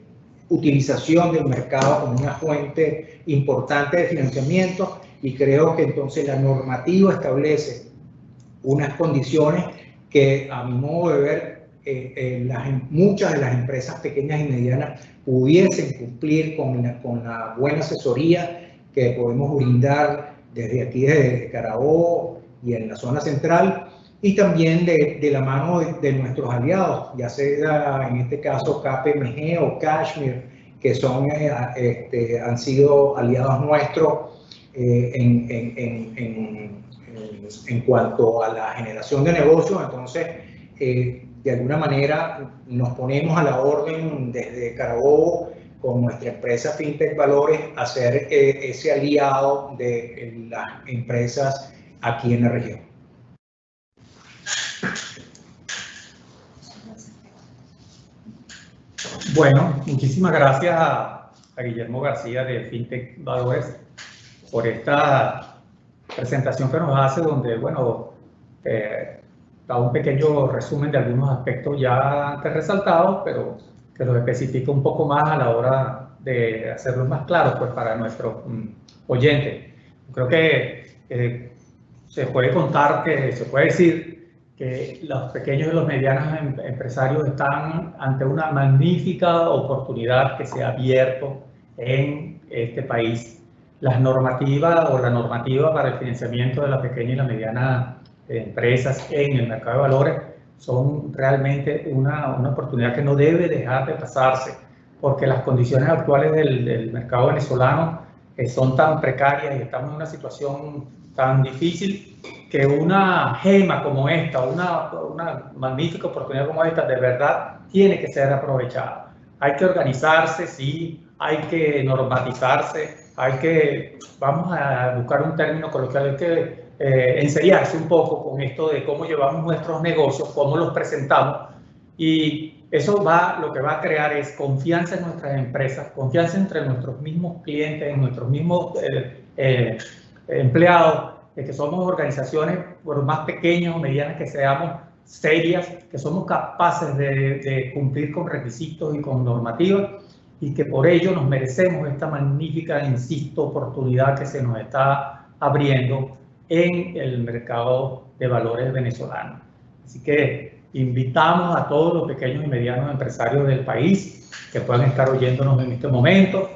utilización del mercado como una fuente importante de financiamiento, y creo que entonces la normativa establece unas condiciones que, a mi modo de ver, muchas de las empresas pequeñas y medianas pudiesen cumplir con la buena asesoría que podemos brindar desde aquí, desde Carabobo y en la zona central, y también de la mano de nuestros aliados, ya sea en este caso KPMG o Cashmere, que han sido aliados nuestros en cuanto a la generación de negocios. Entonces, de alguna manera nos ponemos a la orden desde Carabobo con nuestra empresa Fintech Valores a ser ese aliado de las empresas aquí en la región. Bueno, muchísimas gracias a Guillermo García de Fintech Valores por esta presentación que nos hace, donde, bueno, da un pequeño resumen de algunos aspectos ya antes resaltados, pero que los especifica un poco más a la hora de hacerlos más claros, pues, para nuestros oyentes. Creo que se puede contar, que se puede decir que los pequeños y los medianos empresarios están ante una magnífica oportunidad que se ha abierto en este país. La normativa para el financiamiento de la pequeña y la mediana empresas en el mercado de valores son realmente una oportunidad que no debe dejar de pasarse, porque las condiciones actuales del mercado venezolano son tan precarias y estamos en una situación tan difícil que una gema como esta, una magnífica oportunidad como esta, de verdad tiene que ser aprovechada. Hay que organizarse, sí, hay que normatizarse, vamos a buscar un término coloquial, hay que enseriarse un poco con esto de cómo llevamos nuestros negocios, cómo los presentamos, y eso lo que va a crear es confianza en nuestras empresas, confianza entre nuestros mismos clientes, en nuestros mismos empleados, que somos organizaciones, por más pequeñas o medianas que seamos, serias, que somos capaces de cumplir con requisitos y con normativas, y que por ello nos merecemos esta magnífica, insisto, oportunidad que se nos está abriendo en el mercado de valores venezolano. Así que invitamos a todos los pequeños y medianos empresarios del país que puedan estar oyéndonos en este momento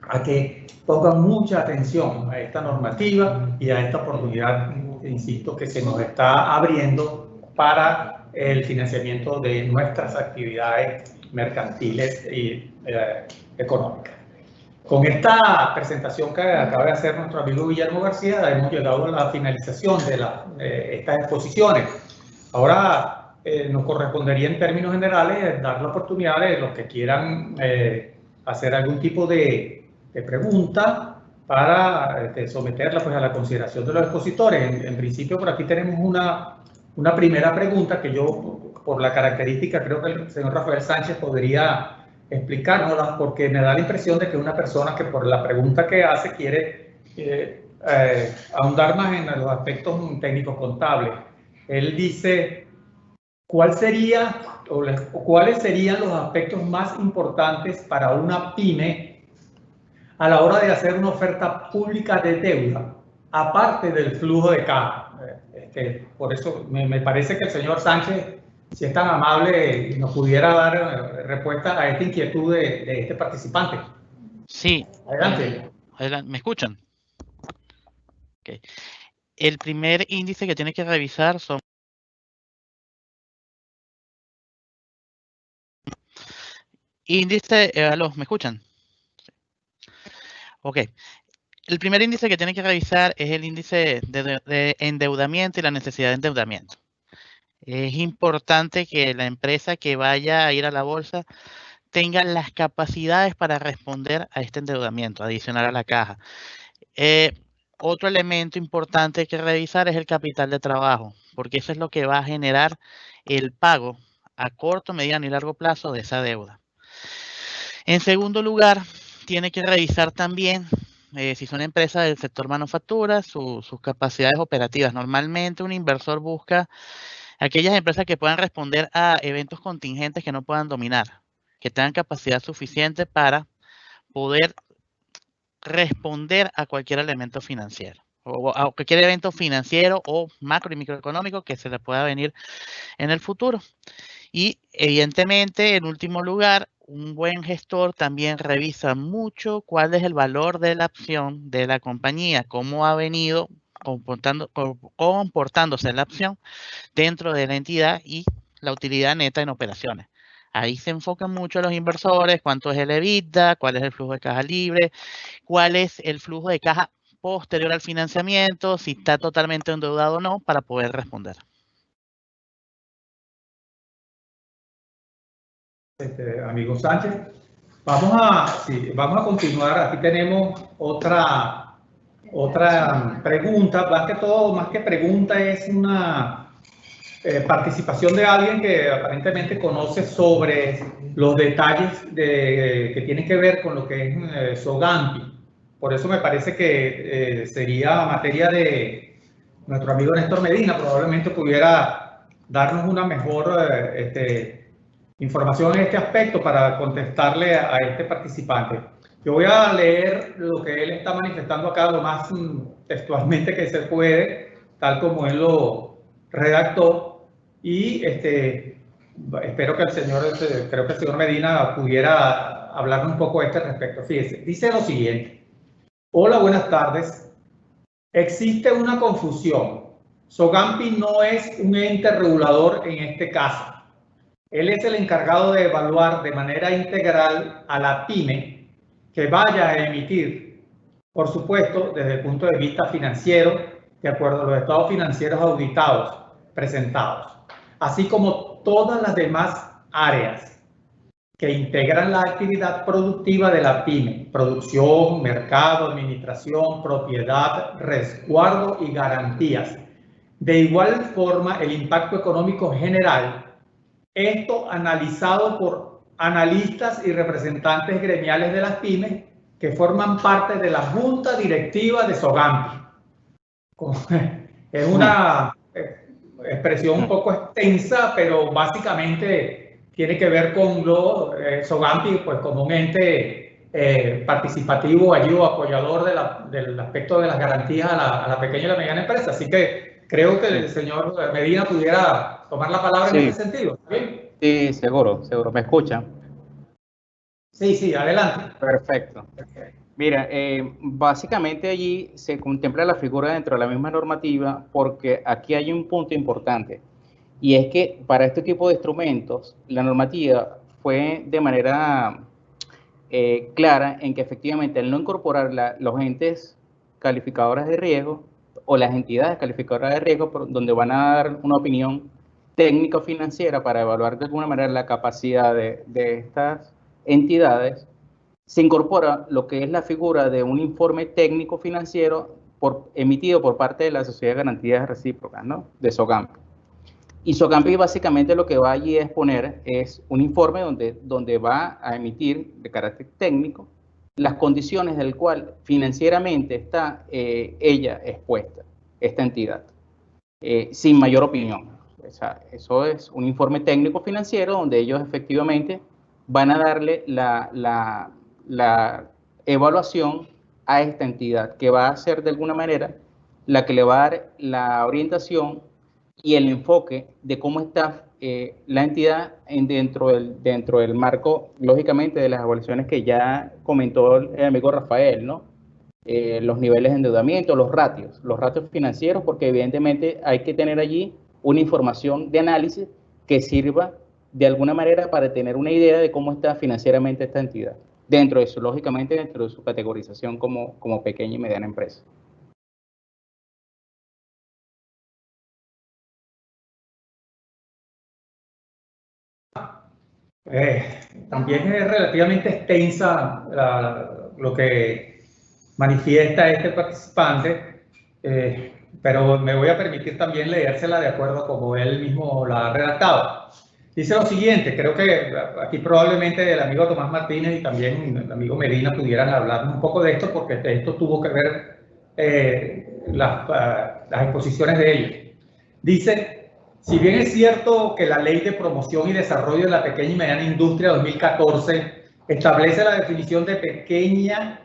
a que pongan mucha atención a esta normativa y a esta oportunidad, insisto, que se nos está abriendo para el financiamiento de nuestras actividades mercantiles y económicas. Con esta presentación que acaba de hacer nuestro amigo Guillermo García, hemos llegado a la finalización de estas exposiciones. Ahora nos correspondería en términos generales dar la oportunidad de los que quieran hacer algún tipo de pregunta para someterla pues, a la consideración de los expositores. En principio, por aquí tenemos una primera pregunta que yo, por la característica, creo que el señor Rafael Sánchez podría explicárnosla, porque me da la impresión de que una persona que por la pregunta que hace quiere ahondar más en los aspectos técnicos contables. Él dice, ¿cuáles serían los aspectos más importantes para una pyme a la hora de hacer una oferta pública de deuda, aparte del flujo de caja? Por eso me parece que el señor Sánchez, si es tan amable, nos pudiera dar respuesta a esta inquietud de este participante. Sí. Adelante. ¿Me escuchan? Okay. El primer índice que tiene que revisar son índice, ¿me escuchan? Ok. El primer índice que tiene que revisar es el índice de endeudamiento y la necesidad de endeudamiento. Es importante que la empresa que vaya a ir a la bolsa tenga las capacidades para responder a este endeudamiento adicional a la caja. Otro elemento importante que revisar es el capital de trabajo, porque eso es lo que va a generar el pago a corto, mediano y largo plazo de esa deuda. En segundo lugar, tiene que revisar también si son empresas del sector manufactura, sus capacidades operativas. Normalmente un inversor busca aquellas empresas que puedan responder a eventos contingentes que no puedan dominar, que tengan capacidad suficiente para poder responder a cualquier elemento financiero o a cualquier evento financiero o macro y microeconómico que se le pueda venir en el futuro. Y evidentemente, en último lugar, un buen gestor también revisa mucho cuál es el valor de la acción de la compañía, cómo ha venido comportándose la acción dentro de la entidad y la utilidad neta en operaciones. Ahí se enfocan mucho los inversores, cuánto es el EBITDA, cuál es el flujo de caja libre, cuál es el flujo de caja posterior al financiamiento, si está totalmente endeudado o no, para poder responder. Amigo Sánchez, vamos a continuar. Aquí tenemos otra pregunta. Más que pregunta, es una participación de alguien que aparentemente conoce sobre los detalles que tienen que ver con lo que es Sogampi. Por eso me parece que sería materia de nuestro amigo Néstor Medina. Probablemente pudiera darnos una mejor información en este aspecto para contestarle a este participante. Yo voy a leer lo que él está manifestando acá lo más textualmente que se puede, tal como él lo redactó, y espero que creo que el señor Medina pudiera hablarnos un poco a este respecto. Fíjese, dice lo siguiente: hola, buenas tardes. Existe una confusión. Sogampi no es un ente regulador en este caso. Él es el encargado de evaluar de manera integral a la pyme que vaya a emitir, por supuesto, desde el punto de vista financiero, de acuerdo a los estados financieros auditados, presentados, así como todas las demás áreas que integran la actividad productiva de la pyme: producción, mercado, administración, propiedad, resguardo y garantías. De igual forma, el impacto económico general, esto analizado por analistas y representantes gremiales de las pymes que forman parte de la junta directiva de Sogampi. Es una expresión un poco extensa, pero básicamente tiene que ver con Sogampi pues, como un ente participativo, ayudo, apoyador del aspecto de las garantías a la pequeña y la mediana empresa. Así que creo que el señor Medina pudiera tomar la palabra en ese sentido. ¿Bien? Sí, seguro. ¿Me escuchan? Sí, adelante. Perfecto. Mira, básicamente allí se contempla la figura dentro de la misma normativa porque aquí hay un punto importante. Y es que para este tipo de instrumentos, la normativa fue de manera clara en que efectivamente al no incorporar los entes calificadores de riesgo o las entidades calificadoras de riesgo donde van a dar una opinión técnica financiera para evaluar de alguna manera la capacidad de estas entidades, se incorpora lo que es la figura de un informe técnico financiero emitido por parte de la Sociedad de Garantías Recíprocas, ¿no? De SOGAMPI. Y SOGAMPI básicamente lo que va allí a exponer es un informe donde va a emitir de carácter técnico las condiciones del cual financieramente está ella expuesta, esta entidad, sin mayor opinión. O sea, eso es un informe técnico financiero donde ellos efectivamente van a darle la evaluación a esta entidad, que va a ser de alguna manera la que le va a dar la orientación y el enfoque de cómo está la entidad dentro del marco, lógicamente, de las evaluaciones que ya comentó el amigo Rafael, ¿no? Los niveles de endeudamiento, los ratios financieros, porque evidentemente hay que tener allí una información de análisis que sirva de alguna manera para tener una idea de cómo está financieramente esta entidad, dentro de su, lógicamente, dentro de su categorización como pequeña y mediana empresa. También es relativamente extensa lo que manifiesta este participante, pero me voy a permitir también leérsela de acuerdo a como él mismo la ha redactado. Dice lo siguiente, creo que aquí probablemente el amigo Tomás Martínez y también el amigo Medina pudieran hablarnos un poco de esto, porque de esto tuvo que ver las exposiciones de ellos. Dice: si bien es cierto que la Ley de Promoción y Desarrollo de la Pequeña y Mediana Industria 2014 establece la definición de pequeña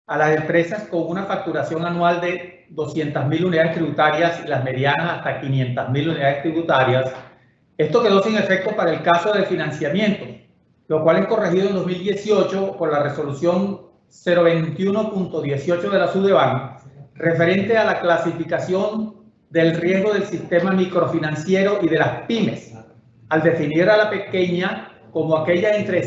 a las empresas con una facturación anual de 200.000 unidades tributarias y las medianas hasta 500.000 unidades tributarias, esto quedó sin efecto para el caso de financiamiento, lo cual es corregido en 2018 por la resolución 021.18 de la SUDEBAN, referente a la clasificación del riesgo del sistema microfinanciero y de las pymes, al definir a la pequeña como aquella entre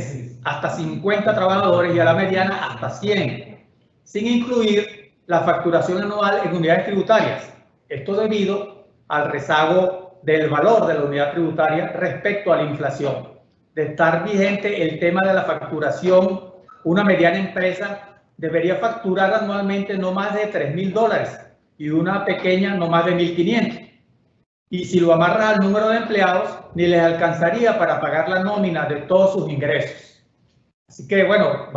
hasta 50 trabajadores y a la mediana hasta 100, sin incluir la facturación anual en unidades tributarias. Esto debido al rezago del valor de la unidad tributaria respecto a la inflación. De estar vigente el tema de la facturación, una mediana empresa debería facturar anualmente no más de $3.000 y una pequeña no más de 1.500. Y si lo amarra al número de empleados, ni les alcanzaría para pagar la nómina de todos sus ingresos. Así que, bueno,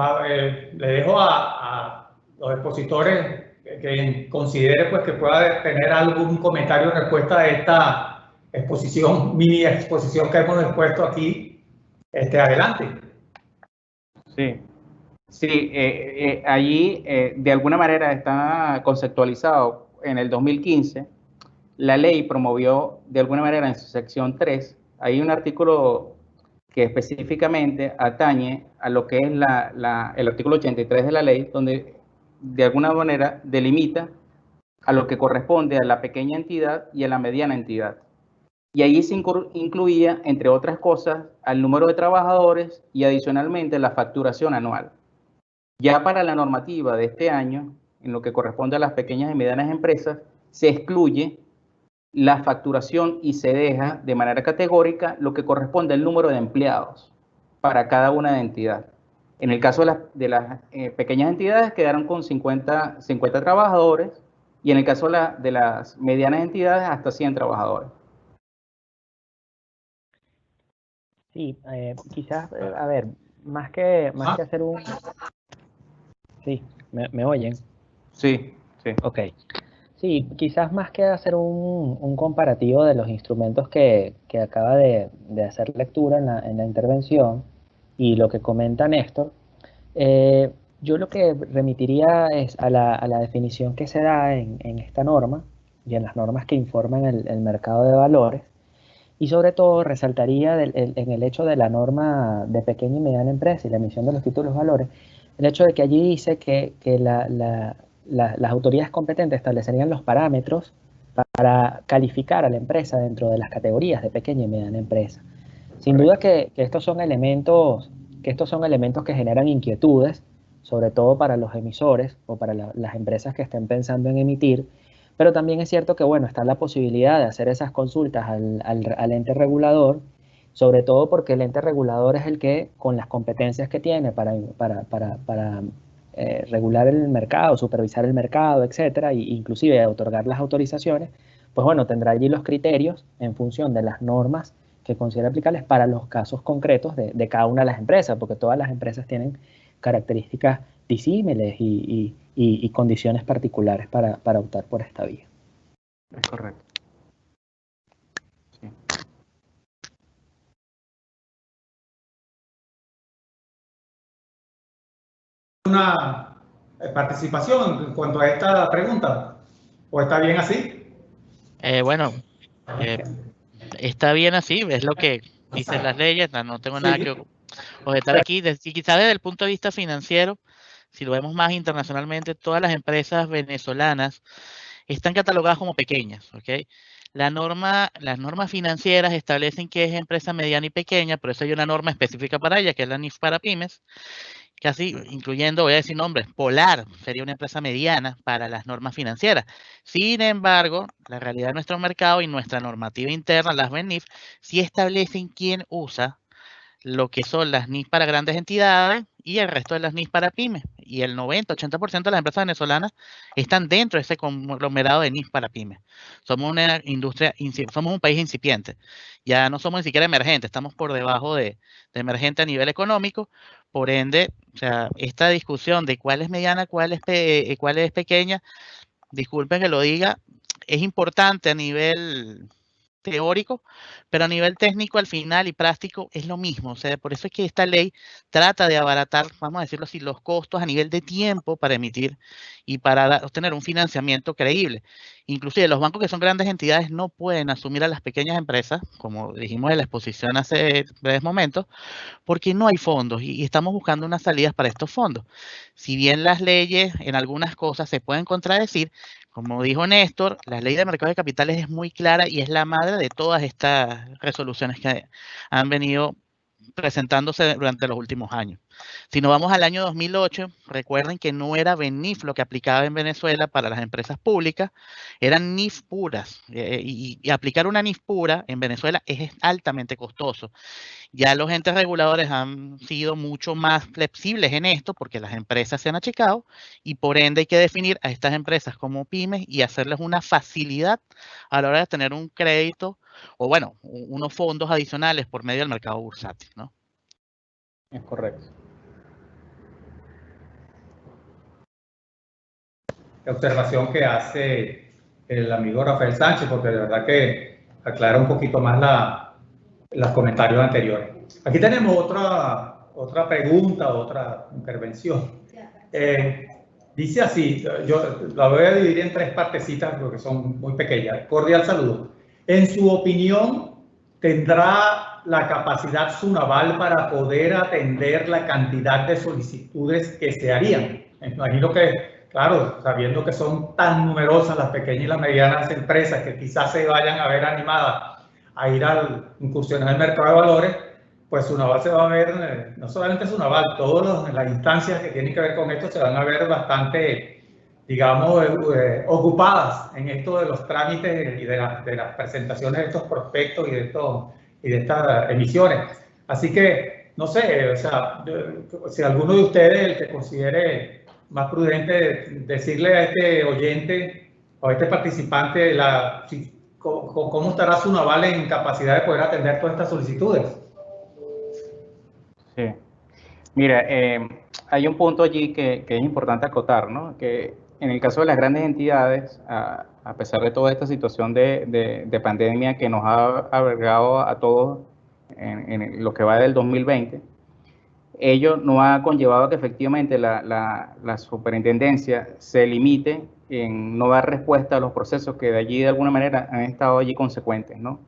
le dejo a los expositores que considere pues, que pueda tener algún comentario en respuesta a esta exposición, mini exposición que hemos expuesto aquí. Adelante. Sí, allí de alguna manera está conceptualizado. En el 2015, la ley promovió de alguna manera en su sección 3, hay un artículo que específicamente atañe a lo que es el artículo 83 de la ley, donde de alguna manera delimita a lo que corresponde a la pequeña entidad y a la mediana entidad. Y ahí se incluía, entre otras cosas, al número de trabajadores y adicionalmente la facturación anual. Ya para la normativa de este año, en lo que corresponde a las pequeñas y medianas empresas, se excluye la facturación y se deja de manera categórica lo que corresponde al número de empleados para cada una de entidad. En el caso de las pequeñas entidades quedaron con 50 trabajadores y en el caso de las medianas entidades hasta 100 trabajadores. Sí, quizás, a ver, más que hacer un... Sí, ¿me oyen? Sí. Ok. Sí, quizás más que hacer un comparativo de los instrumentos que acaba de hacer lectura en la intervención y lo que comenta Néstor, yo lo que remitiría es a la definición que se da en esta norma y en las normas que informan el mercado de valores, y sobre todo resaltaría en el hecho de la norma de pequeña y mediana empresa y la emisión de los títulos valores, el hecho de que allí dice que las autoridades competentes establecerían los parámetros para para calificar a la empresa dentro de las categorías de pequeña y mediana empresa. Sin duda que estos son elementos que generan inquietudes, sobre todo para los emisores o para las empresas que estén pensando en emitir, pero también es cierto que, bueno, está la posibilidad de hacer esas consultas al ente regulador, sobre todo porque el ente regulador es el que, con las competencias que tiene para regular el mercado, supervisar el mercado, etcétera, e inclusive otorgar las autorizaciones, pues bueno, tendrá allí los criterios en función de las normas que considera aplicables para los casos concretos de cada una de las empresas, porque todas las empresas tienen características disímiles y condiciones particulares para optar por esta vía. Es correcto. Sí. ¿Una participación en cuanto a esta pregunta? ¿O está bien así? Bueno, está bien así, es lo que dicen las leyes, no tengo nada que objetar aquí. Quizás desde el punto de vista financiero, si lo vemos más internacionalmente, todas las empresas venezolanas están catalogadas como pequeñas, ¿ok? Las normas financieras establecen que es empresa mediana y pequeña, por eso hay una norma específica para ella, que es la NIF para pymes, casi incluyendo, voy a decir nombres, Polar sería una empresa mediana para las normas financieras. Sin embargo, la realidad de nuestro mercado y nuestra normativa interna, las BENIF, sí establecen quién usa lo que son las NIF para grandes entidades y el resto de las NIF para pymes. Y el 90-80% de las empresas venezolanas están dentro de ese conglomerado de NIF para pymes. Somos una industria, somos un país incipiente. Ya no somos ni siquiera emergentes, estamos por debajo de emergente a nivel económico. Por ende, o sea, esta discusión de cuál es mediana, cuál es pequeña, disculpen que lo diga, es importante a nivel teórico, pero a nivel técnico al final y práctico es lo mismo. O sea, por eso es que esta ley trata de abaratar, vamos a decirlo así, los costos a nivel de tiempo para emitir y para obtener un financiamiento creíble. Inclusive los bancos que son grandes entidades no pueden asumir a las pequeñas empresas, como dijimos en la exposición hace breves momentos, porque no hay fondos y estamos buscando unas salidas para estos fondos. Si bien las leyes en algunas cosas se pueden contradecir, como dijo Néstor, la ley de mercado de capitales es muy clara y es la madre de todas estas resoluciones que han venido presentándose durante los últimos años. Si nos vamos al año 2008, recuerden que no era BENIF lo que aplicaba en Venezuela para las empresas públicas, eran NIF puras. Y aplicar una NIF pura en Venezuela es altamente costoso. Ya los entes reguladores han sido mucho más flexibles en esto porque las empresas se han achicado y por ende hay que definir a estas empresas como pymes y hacerles una facilidad a la hora de tener un crédito o bueno, unos fondos adicionales por medio del mercado bursátil, ¿no? Es correcto. La observación que hace el amigo Rafael Sánchez, porque de verdad que aclara un poquito más los comentarios anteriores. Aquí tenemos otra pregunta, otra intervención. Dice así, yo la voy a dividir en tres partecitas porque son muy pequeñas. Cordial saludo. En su opinión, ¿tendrá la capacidad SUNAVAL para poder atender la cantidad de solicitudes que se harían? Me imagino que, claro, sabiendo que son tan numerosas las pequeñas y las medianas empresas que quizás se vayan a ver animadas a ir a incursionar en el mercado de valores, pues SUNAVAL se va a ver, no solamente SUNAVAL, todas las instancias que tienen que ver con esto se van a ver bastante, digamos, ocupadas en esto de los trámites y de las presentaciones de estos prospectos y de estas emisiones. Así que, no sé, o sea, si alguno de ustedes, el que considere más prudente decirle a este oyente o a este participante cómo estará SUNAVAL en capacidad de poder atender todas estas solicitudes. Sí. Mira, hay un punto allí que es importante acotar, ¿no? Que en el caso de las grandes entidades, a pesar de toda esta situación de pandemia que nos ha albergado a todos en lo que va del 2020, ello no ha conllevado que efectivamente la superintendencia se limite en no dar respuesta a los procesos que de allí de alguna manera han estado allí consecuentes, ¿no?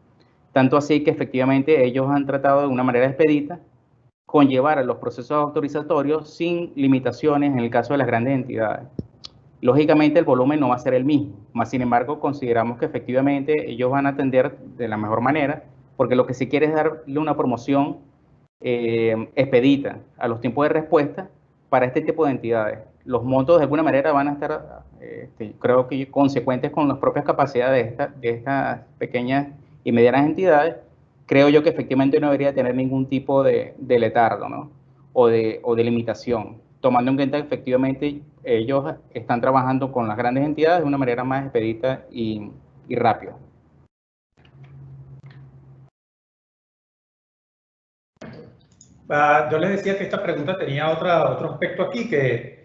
Tanto así que efectivamente ellos han tratado de una manera expedita conllevar a los procesos autorizatorios sin limitaciones en el caso de las grandes entidades. Lógicamente el volumen no va a ser el mismo, más sin embargo consideramos que efectivamente ellos van a atender de la mejor manera, porque lo que se quiere es darle una promoción expedita a los tiempos de respuesta para este tipo de entidades. Los montos de alguna manera van a estar, creo que consecuentes con las propias capacidades de estas pequeñas y medianas entidades. Creo yo que efectivamente no debería tener ningún tipo de letargo, ¿no? o de limitación, tomando en cuenta que efectivamente ellos están trabajando con las grandes entidades de una manera más expedita y rápida. Yo les decía que esta pregunta tenía otro aspecto aquí que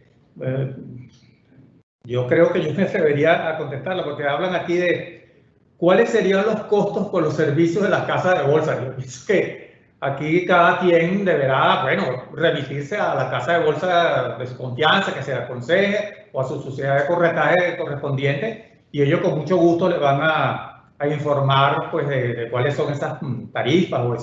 yo creo que yo me atrevería a contestarla, porque hablan aquí de cuáles serían los costos por los servicios de las casas de bolsa. Yo pienso que aquí cada quien deberá, bueno, remitirse a la casa de bolsa de su confianza, que se le aconseje, o a su sociedad de corretaje correspondiente, y ellos con mucho gusto le van a informar pues, de cuáles son esas tarifas o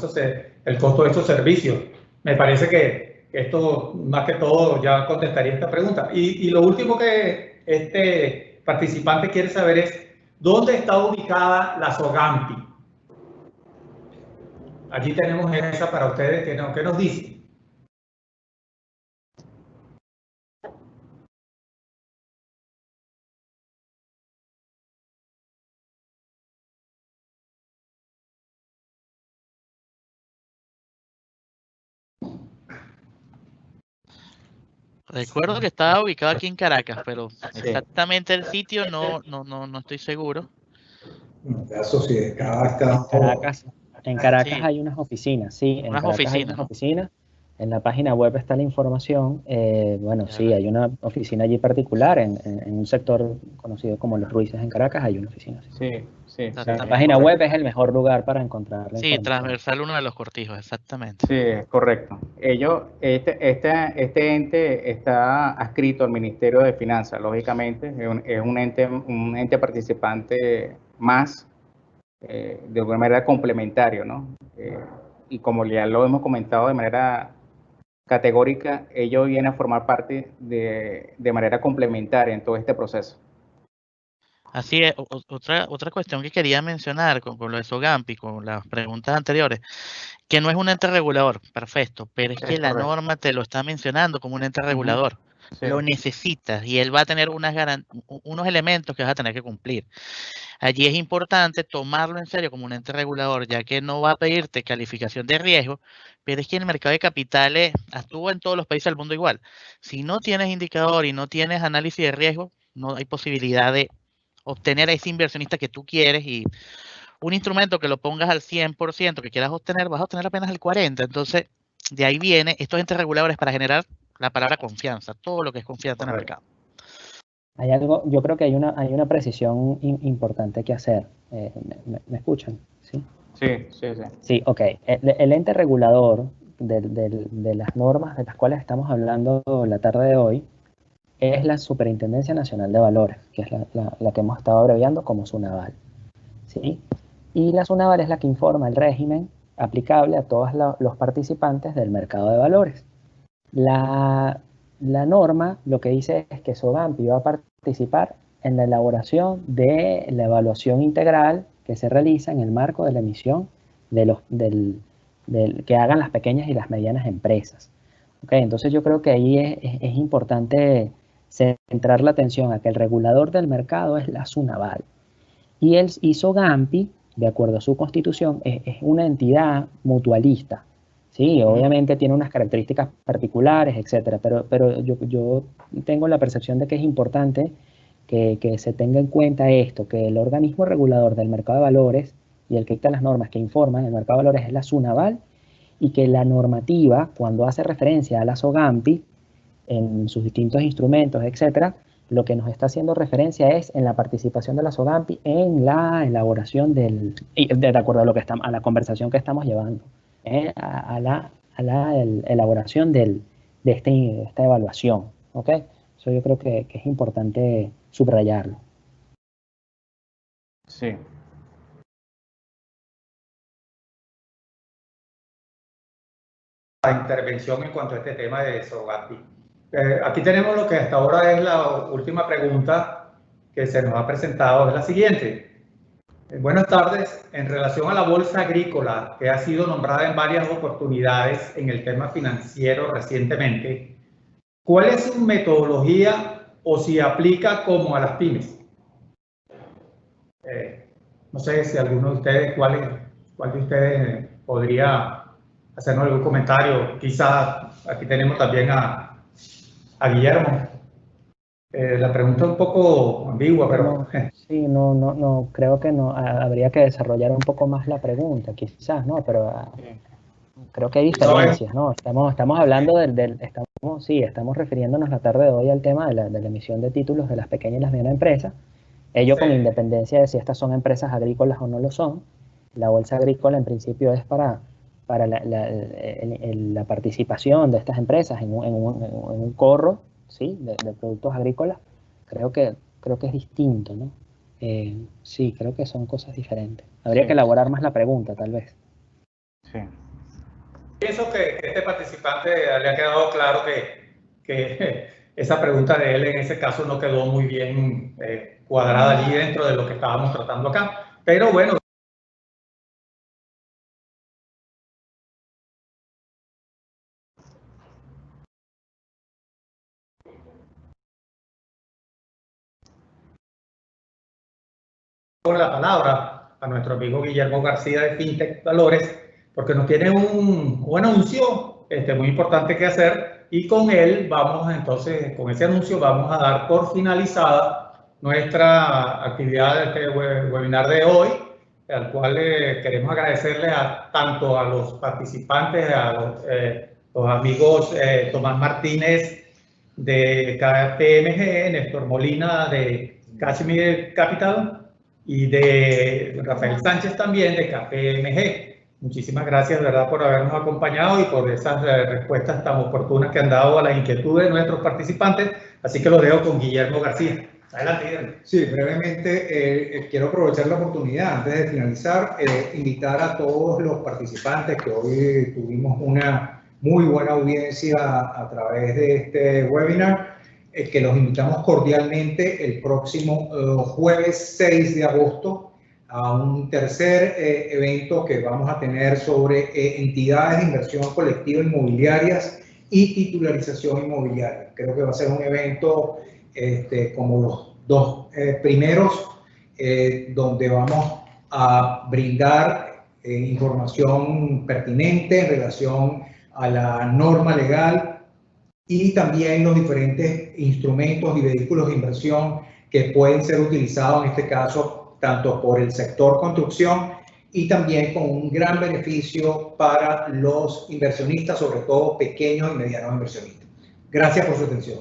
el costo de esos servicios. Me parece que esto, más que todo, ya contestaría esta pregunta. Y lo último que este participante quiere saber es, ¿dónde está ubicada la SOGAMPI? Allí tenemos esa para ustedes. ¿Qué nos dice? Recuerdo que estaba ubicado aquí en Caracas, pero exactamente el sitio no estoy seguro. En Caracas Sí, hay unas oficinas, sí, en unas Caracas hay oficinas, unas ¿no? oficinas. En la página web está la información. Bueno, sí, hay una oficina allí particular en un sector conocido como Los Ruices en Caracas, hay una oficina. Sí. La página web es el mejor lugar para encontrar la Sí, información. transversal uno de los cortijos, exactamente. Sí, es correcto. Este ente está adscrito al Ministerio de Finanzas, lógicamente, es un ente participante más, de alguna manera complementario, ¿no? Y como ya lo hemos comentado de manera categórica, ello viene a formar parte de manera complementaria en todo este proceso. Así es, otra cuestión que quería mencionar con lo de SOGAMPI, con las preguntas anteriores, que no es un ente regulador, perfecto, pero es que la norma te lo está mencionando como un ente regulador. Sí. Lo necesitas y él va a tener unos elementos que vas a tener que cumplir. Allí es importante tomarlo en serio como un ente regulador, ya que no va a pedirte calificación de riesgo, pero es que el mercado de capitales actúa en todos los países del mundo igual. Si no tienes indicador y no tienes análisis de riesgo, no hay posibilidad de obtener a ese inversionista que tú quieres, y un instrumento que lo pongas al 100% que quieras obtener, vas a obtener apenas el 40%. Entonces, de ahí viene estos entes reguladores para generar la palabra confianza, todo lo que es confianza en el mercado. Hay algo, yo creo que hay una precisión importante que hacer. ¿Me escuchan? ¿Sí? Sí. Sí, ok. El ente regulador de las normas de las cuales estamos hablando la tarde de hoy es la Superintendencia Nacional de Valores, que es la que hemos estado abreviando como SUNAVAL, ¿sí? Y la SUNAVAL es la que informa el régimen aplicable a todos los participantes del mercado de valores. La norma lo que dice es que SOGAMPI va a participar en la elaboración de la evaluación integral que se realiza en el marco de la emisión que hagan las pequeñas y las medianas empresas. Okay, entonces yo creo que ahí es importante centrar la atención a que el regulador del mercado es la SUNAVAL. Y SOGAMPI, de acuerdo a su constitución, es una entidad mutualista. Sí, obviamente tiene unas características particulares, etcétera, pero yo tengo la percepción de que es importante que se tenga en cuenta esto, que el organismo regulador del mercado de valores y el que dicta las normas que informan el mercado de valores es la SUNAVAL, y que la normativa, cuando hace referencia a la SOGAMPI en sus distintos instrumentos, etcétera, lo que nos está haciendo referencia es en la participación de la SOGAMPI en la elaboración de acuerdo a a la conversación que estamos llevando, a la elaboración de esta evaluación, ¿ok? Eso yo creo que es importante subrayarlo. Sí. La intervención en cuanto a este tema de SOGAMPI. aquí tenemos lo que hasta ahora es la última pregunta que se nos ha presentado, es la siguiente. Buenas tardes. En relación a la bolsa agrícola, que ha sido nombrada en varias oportunidades en el tema financiero recientemente, ¿cuál es su metodología o si aplica como a las pymes? No sé si alguno de ustedes, ¿cuál de ustedes podría hacernos algún comentario? Quizás aquí tenemos también a Guillermo. La pregunta es un poco ambigua, pero... Sí, no, creo que no, habría que desarrollar un poco más la pregunta, quizás, ¿no? Pero creo que hay diferencias, ¿no? Estamos hablando estamos refiriéndonos la tarde de hoy al tema de la emisión de títulos de las pequeñas y las medianas empresas, ello con independencia de si estas son empresas agrícolas o no lo son. La bolsa agrícola en principio es para la participación de estas empresas en un corro, ¿sí? de productos agrícolas. Creo que es distinto, ¿no? Sí, creo que son cosas diferentes. Habría que elaborar más la pregunta, tal vez. Sí. Pienso que este participante le ha quedado claro que esa pregunta de él en ese caso no quedó muy bien cuadrada allí dentro de lo que estábamos tratando acá. Pero bueno. Con la palabra a nuestro amigo Guillermo García de FinTech Valores, porque nos tiene un anuncio muy importante que hacer, y con él vamos entonces, con ese anuncio vamos a dar por finalizada nuestra actividad de este webinar de hoy, al cual queremos agradecerle tanto a los participantes, a los amigos Tomás Martínez de KPMG, Néstor Molina de Cashmere Capital, y de Rafael Sánchez también de KPMG. Muchísimas gracias, de verdad, por habernos acompañado y por esas respuestas tan oportunas que han dado a las inquietudes de nuestros participantes. Así que lo dejo con Guillermo García. Adelante, Guillermo. Sí, brevemente quiero aprovechar la oportunidad, antes de finalizar, invitar a todos los participantes que hoy tuvimos una muy buena audiencia a través de este webinar, que los invitamos cordialmente el próximo jueves 6 de agosto a un tercer evento que vamos a tener sobre entidades de inversión colectiva inmobiliarias y titularización inmobiliaria. Creo que va a ser un evento como los dos primeros, donde vamos a brindar información pertinente en relación a la norma legal y también los diferentes instrumentos y vehículos de inversión que pueden ser utilizados en este caso tanto por el sector construcción y también con un gran beneficio para los inversionistas, sobre todo pequeños y medianos inversionistas. Gracias por su atención.